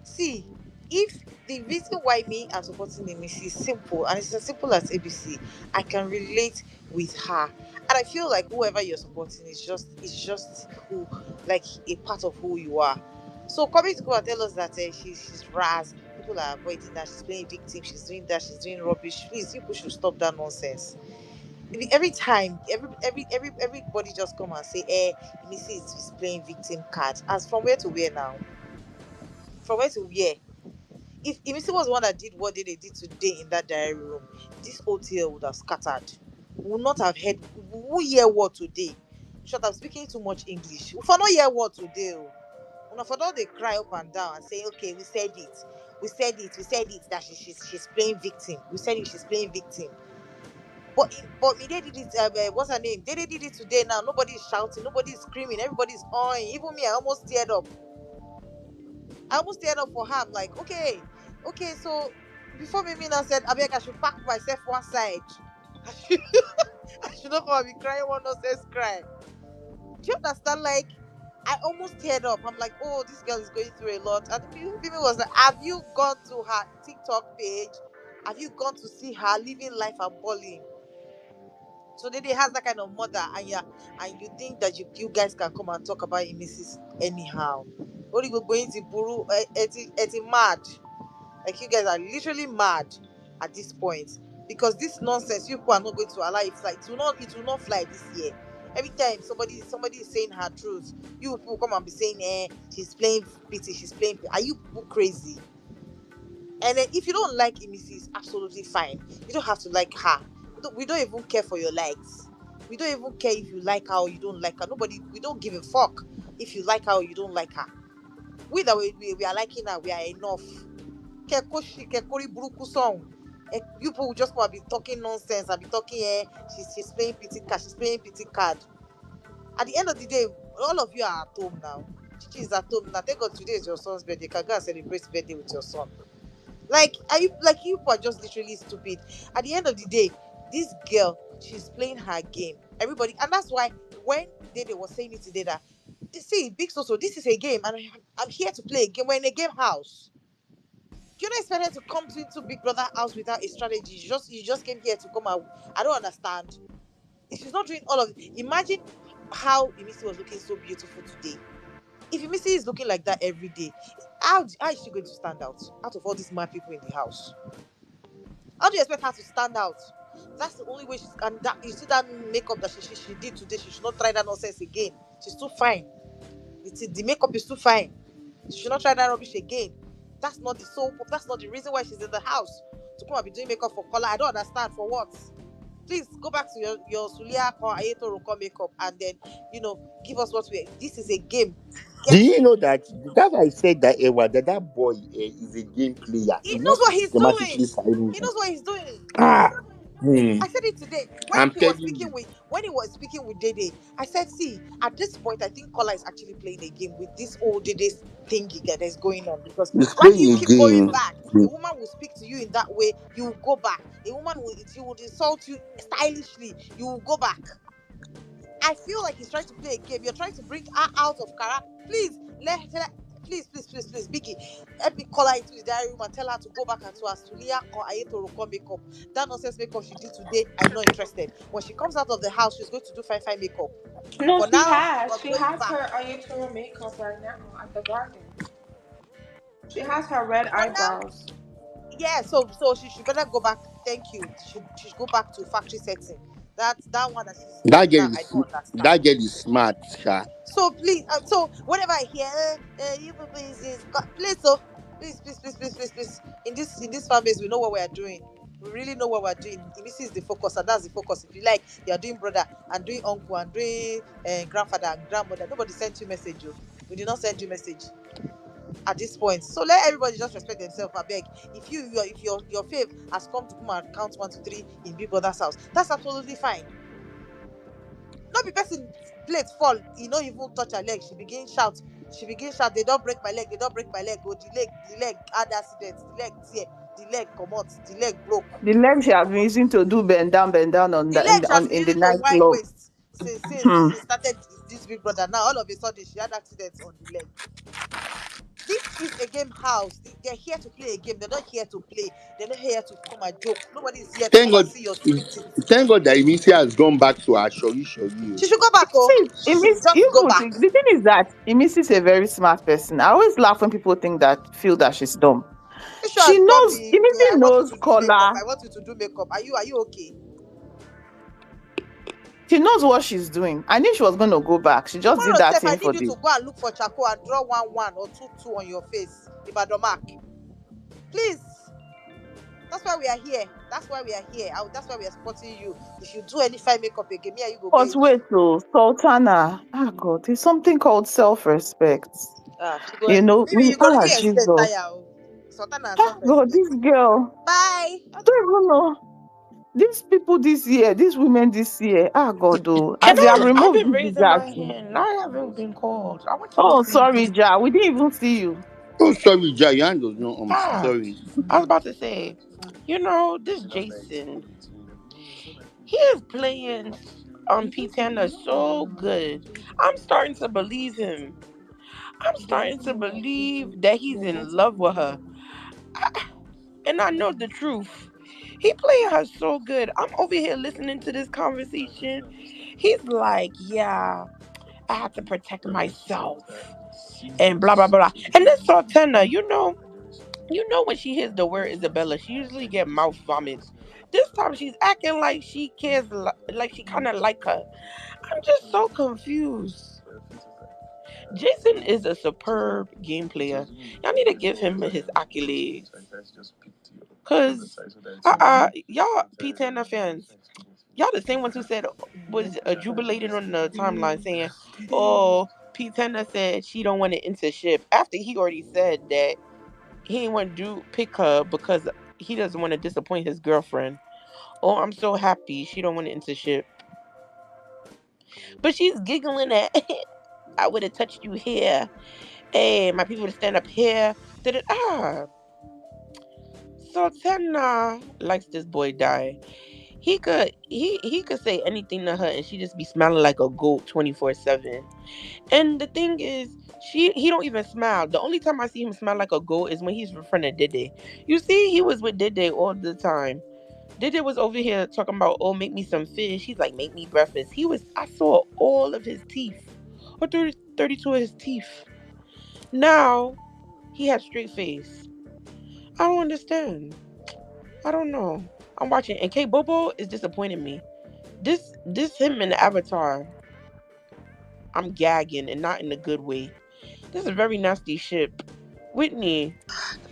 See, if the reason why me I'm supporting Nimisi is simple, and it's as simple as ABC, I can relate with her, and I feel like whoever you're supporting is just who, like, a part of who you are. So coming to go and tell us that she's ras, people are avoiding that, she's playing victim, she's doing that, she's doing rubbish. Please, people should stop that nonsense. Every time, everybody just come and say, Missy is playing victim card. As from where to where now? From where to where? If Emisi was the one that did what they did today in that diary room, this hotel would have scattered. We would not have heard. Who hear what today? Shut up, speaking too much English. We for not hear what today. Oh. Una for don dey cry up and down and say, okay, we said it. We said it that she's playing victim. We said it, she's playing victim. But me they did it. What's her name? They did it today. Now nobody's shouting, nobody's screaming, everybody's on. Even me, I almost teared up. I almost teared up for her. I'm like, okay, okay. So before Mimi now said, I beg I should pack myself one side. I should, I should not come and be crying one nonsense cry. Do you understand? Like, I almost teared up. I'm like, oh, this girl is going through a lot. And Mimi was like, have you gone to her TikTok page? Have you gone to see her living life and balling? So they has that kind of mother, and yeah, and you think that you guys can come and talk about Mrs. anyhow. Or you go going to Buru, it's mad. Like, you guys are literally mad at this point, because this nonsense you people are not going to allow it fly. It will not fly this year. Every time somebody is saying her truth, you people come and be saying, she's playing pity, she's playing. Are you people crazy? And then if you don't like Emisi, it's absolutely fine. You don't have to like her. We don't even care for your likes. We don't even care if you like her or you don't like her. We don't give a fuck if you like her or you don't like her. We are liking her, we are enough. Kekori Buruku song. You people will just want to be talking nonsense and be talking, she's playing pity card, she's playing pity card. At the end of the day, all of you are at home now. Gigi is at home now. Thank God today is your son's birthday. You can go and celebrate birthday with your son. Like, are you like, you people are just literally stupid. At the end of the day, this girl, she's playing her game. Everybody, and that's why when Dede was saying it today that, see, Big Soso, this is a game, and I'm here to play a game. We're in a game house. You're not expected to come into Big Brother house without a strategy. You just came here to come out. I don't understand. If she's not doing all of it, imagine how Emisi was looking so beautiful today. If Emisi is looking like that every day, how is she going to stand out of all these mad people in the house? How do you expect her to stand out? That's the only way she's. And that, you see that makeup that she did today, she should not try that nonsense again. She's too fine. The makeup is too fine. She should not try that rubbish again. That's not the soap. That's not the reason why she's in the house to come and be doing makeup for color. I don't understand for what. Please go back to your Sulia or Ayeto Roko makeup, and then, give us what we. This is a game. Do Get. you know that that's why I said that Ewa, that boy is a game player. He He's knows not what he's systematically doing. siding He them. knows what he's doing. Ah, hmm. I said it today I'm telling you. when he was speaking with Dede. I said, see, at this point, I think Kola is actually playing a game with this old Dede thingy that is going on, because He's why do you playing a keep going game. back? A woman will speak to you in that way, you will go back. A woman will she will insult you stylishly, you will go back. I feel like he's trying to play a game. You're trying to bring her out of character. Please, please, Biggie, help me call her into his diary room and tell her to go back and to her Sulia or Ayeto makeup. That nonsense makeup she did today, I'm not interested. When she comes out of the house, she's going to do fine makeup. No, For she now, has. we're She going has back. her Ayatoro makeup right now at the garden. She has her red For now, eyebrows. yeah. So she should better go back. Thank you. She should go back to factory setting. That one that she's That doing girl now, I is don't understand. that girl is smart, Sha. So please, so whenever I hear, you people please, so please, in this fan base, we know what we are doing. We really know what we're doing. This is the focus, and that's the focus. If you like, you are doing brother and doing uncle and doing grandfather and grandmother. Nobody sent you message, you. We did not send you message at this point. So let everybody just respect themselves. I beg. If your fave has come to come and count 1 2 3 in Big Brother's house, that's absolutely fine. Not be person plate fall, e no even touch her leg, she begin shout, they don't break my leg, they don't break my leg. Oh, the leg had accident, the leg tear, the leg comot, the leg broke. The leg she has been using to do bend down on The the leg she has been in the using to wind nightclub. waist since since Hmm. she started this Big Brother. Now all of a sudden she had accident on the leg. This is a game house. They're here to play a game. They're not here to play. They're not here to come and joke. Nobody is here to Thank come and God, see your stupidity. thank God that Imisi has gone back to her shori. She should go back. Oh, See, she should just you go would back. think the thing is that Imis is a very smart person. I always laugh when people feel that she's dumb. Make sure She has not knows, be. Imisi I want you knows to do makeup. color. I want you to do makeup. Are you okay? She knows what she's doing. I knew she was going to go back. She just did Tomorrow, that Steph, I thing need for you the. to go and look for charcoal and draw 1 1 or 2 2 on your face. Ibadan mark. Please. That's why we are here. That's why we are here. That's why we are supporting you. If you do any fine makeup again, me and you go But get wait, issue. oh, Sultana, God, there's something called self-respect. She go. Maybe We you go really explain Jesus. tire. Sultana and God, self-respect. this girl, Bye. I don't even know. These people this year, these women this year, God, oh, Can as they have I've removed been Gigi raising my Jackson. hand. I haven't been called. I want to go Oh, see. sorry, Ja, we didn't even see you. Oh, sorry, Ja. Your hand was not Ah, sorry. I was about to say, this Jason, he is playing P10 so good. I'm starting to believe him. I'm starting to believe that he's in love with her. And I know the truth. He playing her so good. I'm over here listening to this conversation. He's like, yeah, I have to protect myself. And blah blah blah. And then Sultana, when she hears the word Isabella, she usually get mouth vomits. This time she's acting like she cares, like she kind of like her. I'm just so confused. Jason is a superb game player. Y'all need to give him his accolades. Cause, y'all P10 fans, y'all the same ones who said was jubilating on the timeline saying, "Oh, P10 said she don't want to enter ship," after he already said that he didn't want to pick her because he doesn't want to disappoint his girlfriend. Oh, I'm so happy she don't want to enter ship, but she's giggling at. I would have touched you here. Hey, my people would stand up here. Did it? So Tenna likes this boy die. He could say anything to her and she just be smiling like a goat 24/7. And the thing is, he don't even smile. The only time I see him smile like a goat is when he's in front of Dede. You see, he was with Dede all the time. Dede was over here talking about, oh, make me some fish. He's like, make me breakfast. I saw all of his teeth. Or 32 of his teeth. Now he has straight face. I don't understand. I don't know. I'm watching, and K Bobo is disappointing me. This him in the Avatar. I'm gagging and not in a good way. This is a very nasty ship. Whitney,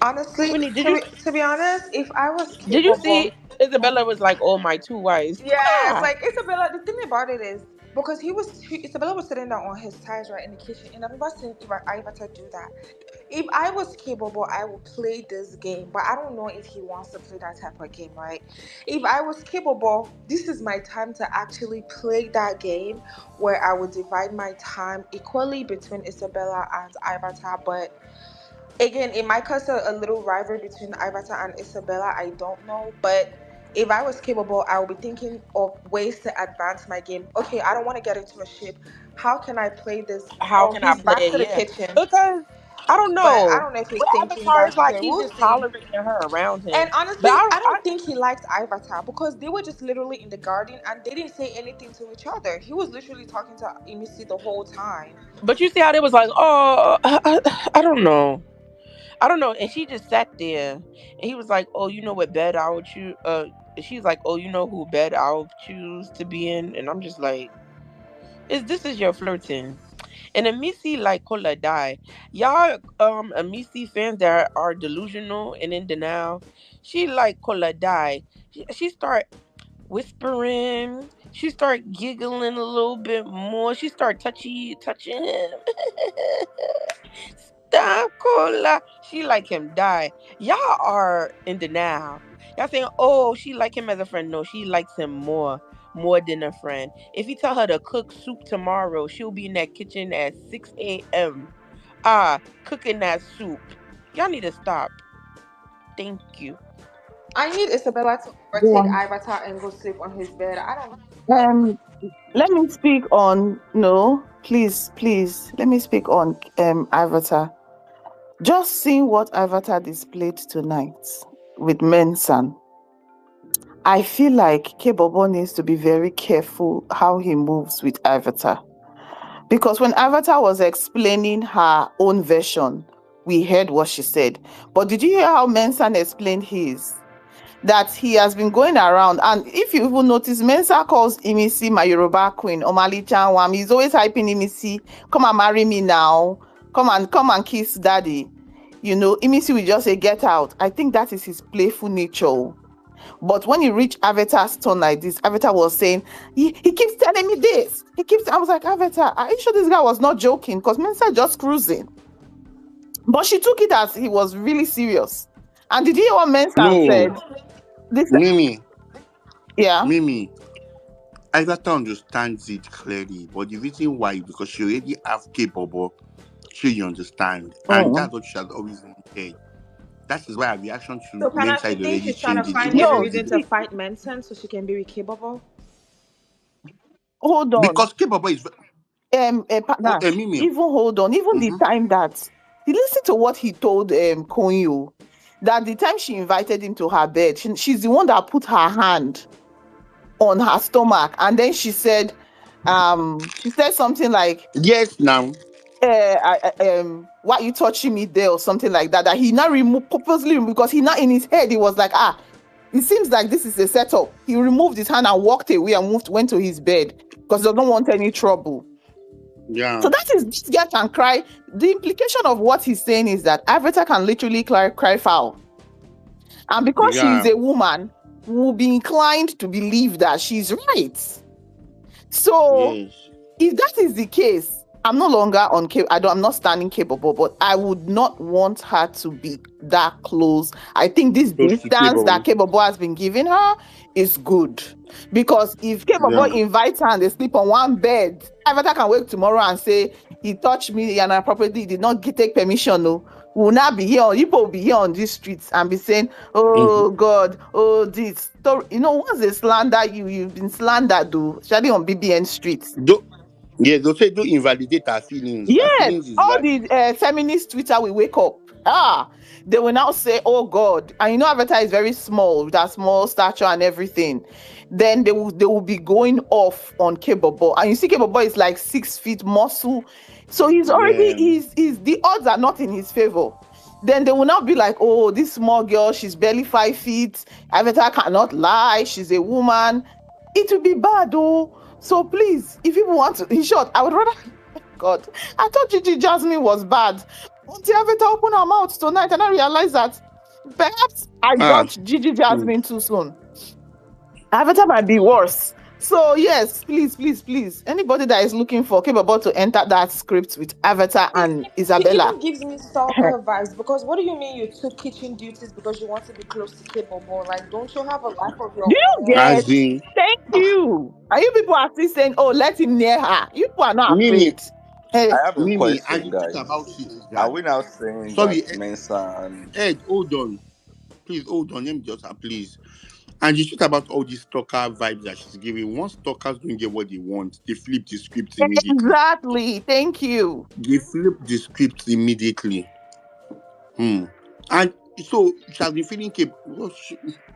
Honestly, Whitney, did to you be, to be honest, if I was did you capable, see Isabella was like, "Oh, my two wives." yes, Ah, like Isabella. The thing about it is because Isabella was sitting down on his ties right in the kitchen, and I remember seeing Ivata do that. If I was capable, I would play this game, but I don't know if he wants to play that type of game, right? If I was capable, this is my time to actually play that game where I would divide my time equally between Isabella and Ivata, but again, it might cause a little rivalry between Ivata and Isabella. I don't know, but if I was capable, I would be thinking of ways to advance my game. Okay, I don't want to get into a ship. How can I play this? how Oh, can I he's play back it? to the Yeah, kitchen, because I don't but I know. don't know if he's With thinking Avatar, that it's like straight. he's We'll just see. tolerating her around And him. But honestly, I don't think he liked Ivata because they were just literally in the garden and they didn't say anything to each other. He was literally talking to Emisi the whole time. but you see how they was like, oh, I don't know. I don't know. And she just sat there and he was like, oh, you know what bed I would choose? She's like, oh, you know who bed I'll choose to be in? And I'm just like, this is your flirting. And Amisi like Kola die. Y'all Amisi fans that are delusional and in denial, she like Kola die. She start whispering. She start giggling a little bit more. She start touching him. Stop, Cola. She like him die. Y'all are in denial. Y'all saying, oh, she like him as a friend. No, she likes him more than a friend. If you tell her to cook soup tomorrow, she'll be in that kitchen at 6 a.m. Cooking that soup. Y'all need to stop. Thank you. I need Isabella to Go overtake on. Avatar and go sleep on his bed. I don't. Um, Let me speak on, no, please, let me speak on Avatar. Just seeing what Avatar displayed tonight with Mensan, I feel like Kebobo needs to be very careful how he moves with Avatar. Because when Avatar was explaining her own version, we heard what she said. But did you hear how Mensan explained his? That he has been going around, and if you even notice, Mensa calls Imisi my Yoruba queen, Omali Chanwam. He's always hyping Imisi, come and marry me now, come and kiss daddy. Imisi will just say, get out. I think that is his playful nature. But when he reached Avatar's turn like this, Avatar was saying, he keeps telling me this. I was like, Avatar, are you sure this guy was not joking? Because Mensa just cruising. But she took it as he was really serious. And did you hear what Mensa No, said? This, Mimi, yeah. Mimi. Agatha understands it clearly, but the reason why is because she already have capable. Sure, you understand, and Mm. that's what she has always wanted. That is why her reaction to So Mensa you is think already she's trying to changing. It find every wasn't No, reason the to see, fight Manson so she can be with K-Bubble? hold on. because capable is Partner, Mimi. even hold on. Even the Mm-hmm. time that he listened to what he told Konyo, that the time she invited him to her bed, she's the one that put her hand on her stomach, and then she said something like, Yes, now. why you touching me there, or something like that. That he now purposely removed, because he now in his head he was like, it seems like this is a setup. He removed his hand and walked away and went to his bed because he doesn't want any trouble. Yeah, So that is, this guy can cry. The implication of what he's saying is that Avatar can literally cry foul. And because she is yeah, a woman, will be inclined to believe that she's right. So yes. if that is the case, I'm no longer on I'm not standing capable, but I would not want her to be that close. I think this Close to distance that capable. capable has been giving her is good. Because if capable Yeah. invites her and they sleep on one bed, Avatar can wake tomorrow and say, he touched me and I properly did not take permission. No. Will not be here. People will be here on these streets and be saying, Mm-hmm. oh God, oh this. So, once they slander you, you've been slandered, though, especially on BBN streets. Yeah, they'll say don't invalidate her feelings. Her Yes, feelings is all valid. the feminist Twitter will wake up. They will now say, "Oh God!" And Avatar is very small, with that small stature and everything. Then they will be going off on Kebobo, and you see Kebobo is like 6 feet muscle, so he's already Yeah. he's the odds are not in his favor. Then they will now be like, "Oh, this small girl, she's barely 5 feet. Avatar cannot lie. She's a woman." It will be bad, oh. So please, if people want to, in short, I would rather. God, I thought Gigi Jasmine was bad. Until Aveta opened her mouth tonight, and I realized that perhaps I Ah. judged Gigi Mm. Jasmine too soon. Aveta might be worse. So yes, please, please, please. Anybody that is looking for capable to enter that script with Avatar and She Isabella. even gives me stalker vibes because what do you mean you took kitchen duties because you want to be close to K-Bubble? Like, don't you have a life of Do your you own? get? As in, Thank you. And you people are still saying, "Oh, let him near her." You people are not Mimi, afraid. Hey, I have a Mimi, and question, the truth about guys. it is Are that we now saying sorry, that Mensa and Ed, hold on. Please hold on. Let me just please. And the truth about all these stalker vibes that she's giving, once stalkers don't get what they want, they flip the script immediately. exactly. Thank you. They flip the script immediately. Hmm. And so she has been feeling capable.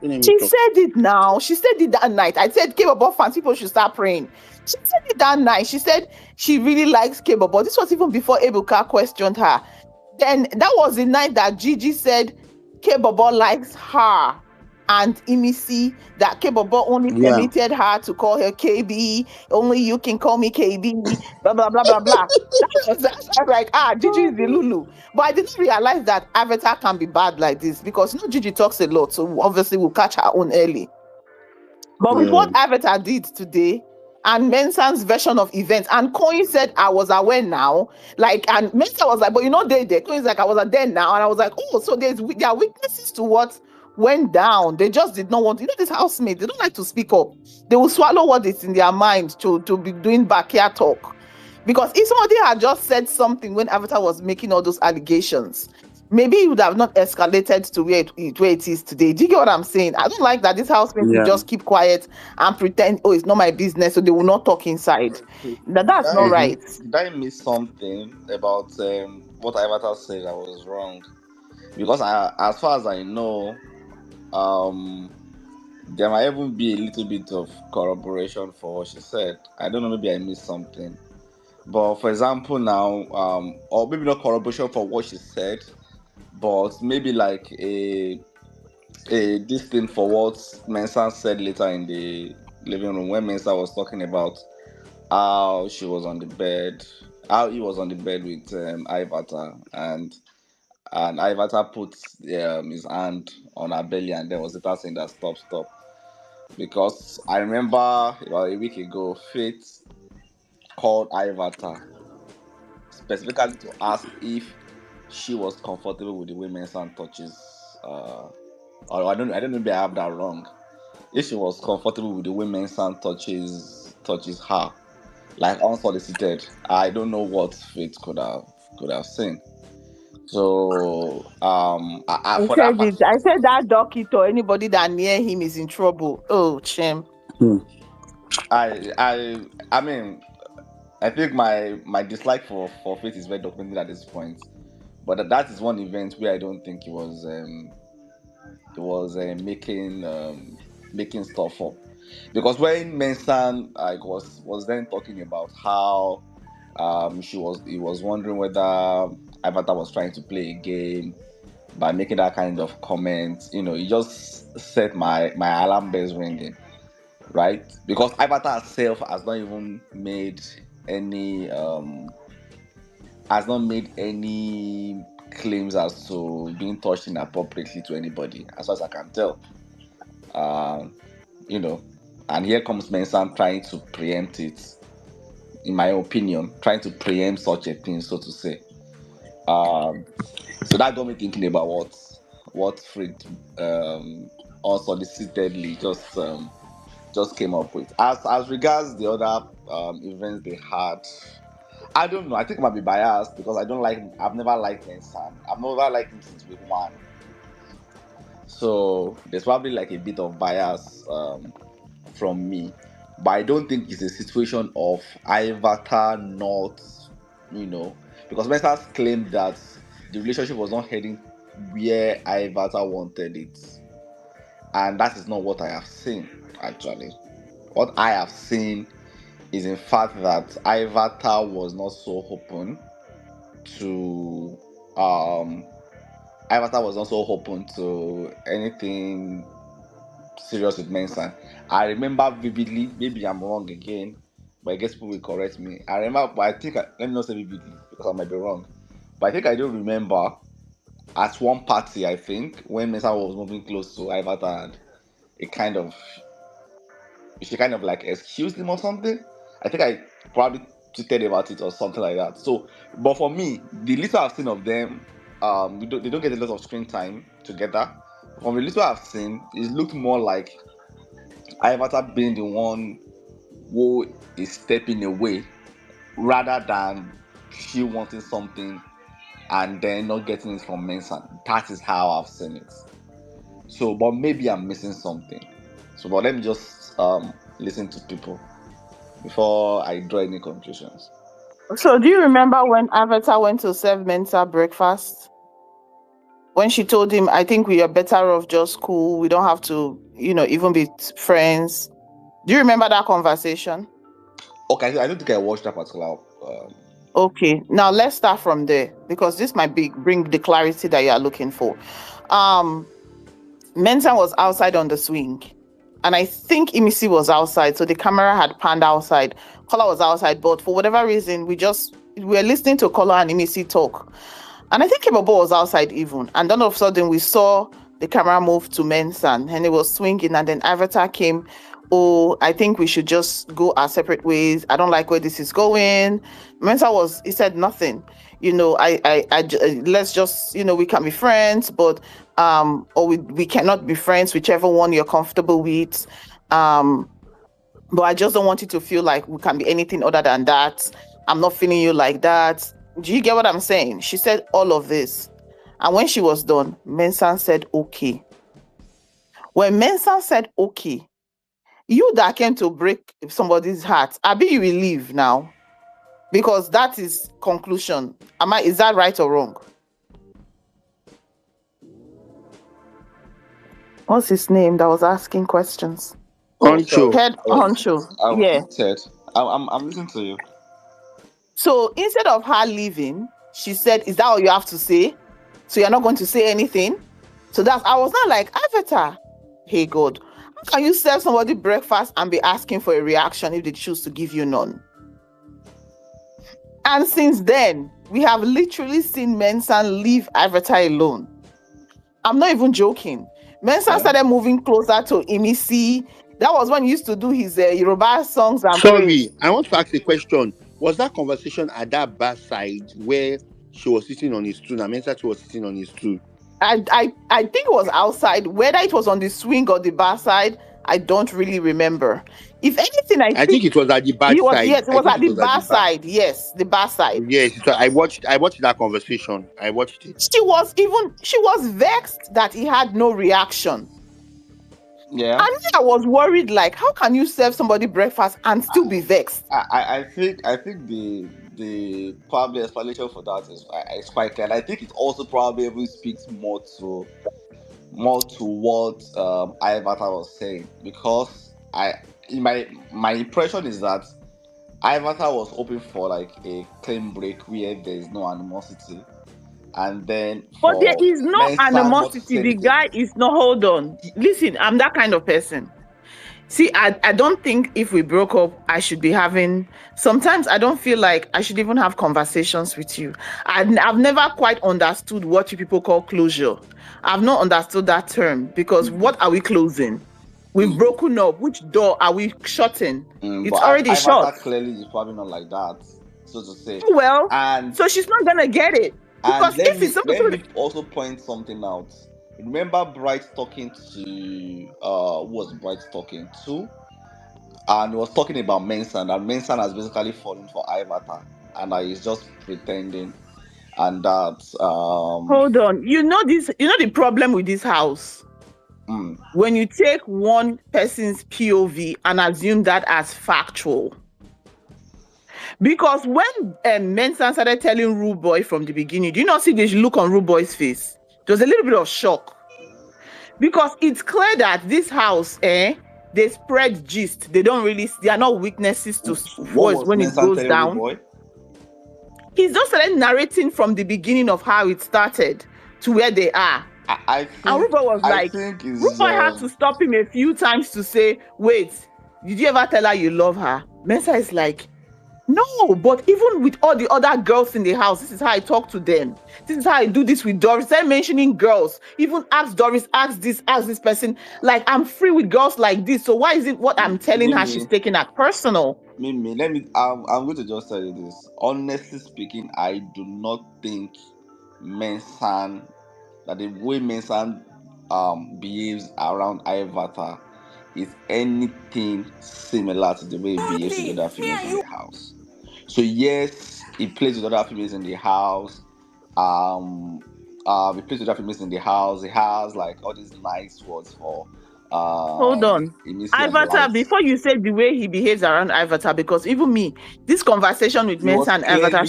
Let me She talk. said it now. She said it that night. I said K-Bobo fans, people should start praying. She said it that night. She said she really likes K-Bobo. This was even before Ebuka questioned her. Then that was the night that Gigi said K-Bobo likes her. And Imisi, that K-Bobo only Yeah. permitted her to call her KB. Only you can call me KB. Blah, blah, blah, blah, blah. That's like, Gigi is the Lulu. But I didn't realize that Avatar can be bad like this because Gigi talks a lot, so obviously we'll catch her own early. But with Yeah. what Avatar did today and Mensah's version of events, and Coin said, I was aware now. Like, and Mensah was like, but there. Coin's like, I was there now. And I was like, oh, so there are witnesses to what went down. They just did not want, this housemate, they don't like to speak up. They will swallow what is in their mind to be doing backyard talk. Because if somebody had just said something when Avatar was making all those allegations, maybe it would have not escalated to where it is today. Do you get what I'm saying? I don't like that this housemate will Yeah. just keep quiet and pretend, oh, it's not my business, so they will not talk inside. okay, That's not Mm-hmm. right. did I miss something about what Avatar said that was wrong? Because as far as I know, um, there might even be a little bit of corroboration for what she said. I don't know, maybe I missed something. But for example, now, or maybe not corroboration for what she said, but maybe like this thing for what Mensah said later in the living room when Mensah was talking about how she was on the bed, how he was on the bed with Ivata, and and Ivata put his hand on her belly, and then was later saying that stop, stop. Because I remember about a week ago, Faith called Ivata specifically to ask if she was comfortable with the way Mensah touches. Or I don't know, maybe I have that wrong. If she was comfortable with the way Mensah touches her, like unsolicited, I don't know what Faith could have seen. So for that part, I said that doctor or anybody that near him is in trouble. Oh, shame. Hmm. I mean, I think my dislike for Faith is very documented at this point. But that is one event where I don't think it was making stuff up, because when Mensan like was then talking about how he was wondering whether Avatar was trying to play a game by making that kind of comment. It just set my alarm bells ringing, right? Because Avatar herself any um has not made any claims as to being touched inappropriately to anybody, as far as I can tell. Um, you know, and here comes Mensah trying to preempt it, in my opinion, trying to preempt such a thing, so to say. Um, so that got me thinking about what Fred unsolicitedly just came up with. As regards the other events they had, I don't know. I think I might be biased because I don't like. I've never liked Mensah. I've never liked him since week one. So there's probably like a bit of bias from me, but I don't think it's a situation of Ivata not, because Mensah claimed that the relationship was not heading where Ivata wanted it, and that is not what I have seen. Actually, what I have seen is in fact that Ivata was not so open to Ivata was also open to anything serious with Mensah. I remember vividly, maybe I'm wrong again, but I guess people will correct me. I remember, but let me not say vividly because I might be wrong. But I think I do remember at one party, I think, when Mensah was moving close to Ivata, and it kind of she kind of like excused him or something. I think I probably tweeted about it or something like that. So, but for me, the little I've seen of them, they don't get a lot of screen time together. From the little I've seen, it looked more like Ivata being the one who is stepping away rather than she wanting something and then not getting it from Mensah. That is how I've seen it. So, but maybe I'm missing something. So, but let me just listen to people before I draw any conclusions. So, do you remember when Avatar went to serve Mensa breakfast? When she told him, I think we are better off just cool. We don't have to, even be friends. Do you remember that conversation? Okay, I don't think I watched that particular. Okay, now let's start from there because this might bring the clarity that you are looking for. Mensah was outside on the swing, and I think Imisi was outside, so the camera had panned outside. Kola was outside, but for whatever reason, we were listening to Kola and Imisi talk, and I think Kebobo was outside even. And then all of a sudden, we saw the camera move to Mensah, and it was swinging, and then Avatar came. Oh, I think we should just go our separate ways. I don't like where this is going. He said nothing. Let's just, we can be friends, but or we cannot be friends, whichever one you're comfortable with. But I just don't want you to feel like we can be anything other than that. I'm not feeling you like that. Do you get what I'm saying? She said all of this. And when she was done, Mensah said, okay. When Mensah said, okay, you that came to break somebody's heart, Abi, you will leave now. Because that is conclusion. Is that right or wrong? What's his name that was asking questions? Honcho. Head honcho. Yeah. I'm listening to you. So instead of her leaving, she said, is that all you have to say? So you're not going to say anything? So I was not like, Avatar, hey God, how can you serve somebody breakfast and be asking for a reaction if they choose to give you none? And since then, we have literally seen Mensah leave Ivata alone. I'm not even joking. Mensah started moving closer to Emisi. That was when he used to do his Yoruba songs and praise. Sorry, I want to ask a question. Was that conversation at that bar side where she was sitting on his stool and Mensah was sitting on his stool? I think it was outside. Whether it was on the swing or the bar side, I don't really remember. If anything, I think it was at the bar side. Yes, it was at the bar side. Yes, the bar side. Yes, I watched that conversation. I watched it. She was vexed that he had no reaction. Yeah. And I was worried, like, how can you serve somebody breakfast and still be vexed? I think the probably explanation for that is quite clear. And I think it also probably even speaks more to what Ivata was saying, because my impression is that Ivata was hoping for like a clean break where there is no animosity, and then but there is no animosity. The guy is not. Hold on, listen, I'm that kind of person. See, I don't think if we broke up, I should be having... Sometimes I don't feel like I should even have conversations with you. I've never quite understood what you people call closure. I've not understood that term, because what are we closing? We've broken up. Which door are we shutting? It's already shut. Clearly, it's probably not like that, so to say. Well, and so she's not going to get it. Because let me also point something out. Remember Bright talking to who was Bright talking to? And he was talking about Mensah, and Mensah has basically fallen for Ivata, and he's just pretending. And that hold on. You know the problem with this house? When you take one person's POV and assume that as factual. Because when Mensah started telling Rude Boy from the beginning, do you not see this look on Rude Boy's face? There was a little bit of shock. Because it's clear that this house, they spread gist. They are not witnesses to voice when it goes down. He's just started narrating from the beginning of how it started to where they are. And Rude Boy was like, Rude Boy had to stop him a few times to say, wait, did you ever tell her you love her? Mensah is like, no, but even with all the other girls in the house, this is how I talk to them. This is how I do this with Doris. They're mentioning girls. Even ask Doris, ask this person. Like, I'm free with girls like this. So why is it what I'm telling her she's taking that personal? I'm going to just tell you this. Honestly speaking, I do not think Mensah, that the way Mensah behaves around Ivata is anything similar to the way he behaves with other females in the house. So yes, he plays with other females in the house. He plays with other females in the house. He has like all these nice words for hold on. Ivata, before you say the way he behaves around Ivata, because even me, this conversation with Mensah and Ivata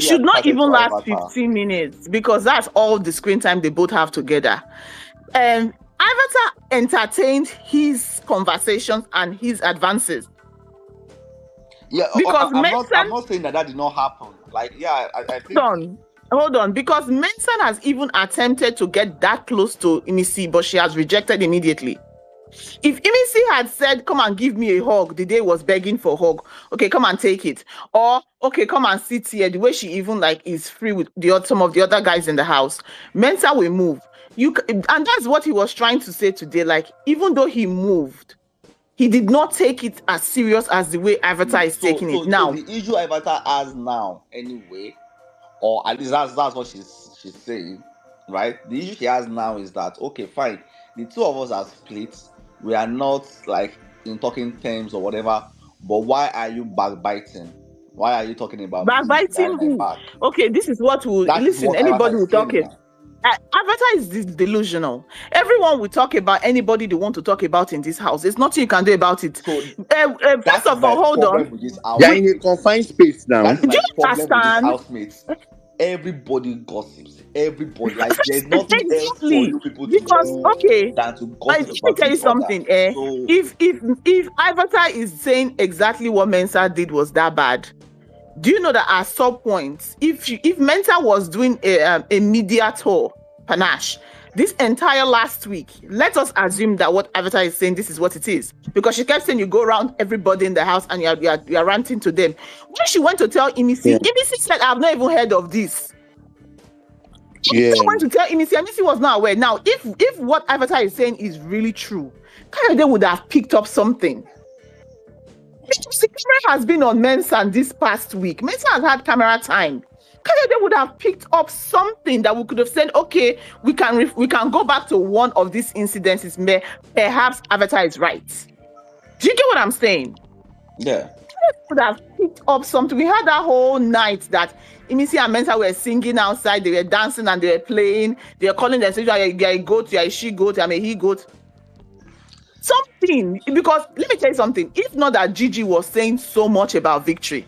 should not even last 15 minutes, because that's all the screen time they both have together. Ivata entertained his conversations and his advances. Yeah, because I'm not saying that did not happen. Like, yeah, I think... Hold on, because Mensah has even attempted to get that close to Emisi, but she has rejected immediately. If Emisi had said, come and give me a hug, the day was begging for a hug, okay, come and take it. Or, okay, come and sit here, the way she even like is free with some of the other guys in the house, Mensah will move. And that's what he was trying to say today. Like, even though he moved, he did not take it as serious as the way Ivata is taking it now. So the issue Ivata has now, anyway, or at least that's what she's saying, right? The issue she has now is that, okay, fine, the two of us are split. We are not like in talking terms or whatever. But why are you backbiting? Why are you talking about backbiting? Who? Back? Okay, this is what will listen. Anybody will talk it. Ivata is delusional. Everyone will talk about anybody they want to talk about in this house. There's nothing you can do about it. So first of all, hold on. They're in a confined space now. That's my problem with these housemates. Everybody gossips. Everybody, like, there's nothing else for you people to do than to gossip. Let me tell you something. So, if Ivata is saying exactly what Mensah did was that bad, do you know that at some points, if Mensah was doing a media tour, panache, this entire last week, let us assume that what Avatar is saying, this is what it is. Because she kept saying you go around everybody in the house and you are ranting to them. When she went to tell Imisi, Yeah. Imisi said, I've not even heard of this. Yeah. She went to tell Imisi, and Imisi was not aware. Now, if what Avatar is saying is really true, Kayode would have picked up something. The camera has been on Mensan this past week. Mensan has had camera time. Kayode would have picked up something that we could have said, okay, we can go back to one of these incidences where perhaps Avatar is right. Do you get what I'm saying? Yeah. Would have picked up something. We had that whole night that Imisi and Mensa were singing outside, they were dancing and they were playing, they were calling themselves, you're a goat, you're a she goat, I'm a he goat. Something, because let me tell you something, if not that Gigi was saying so much about victory,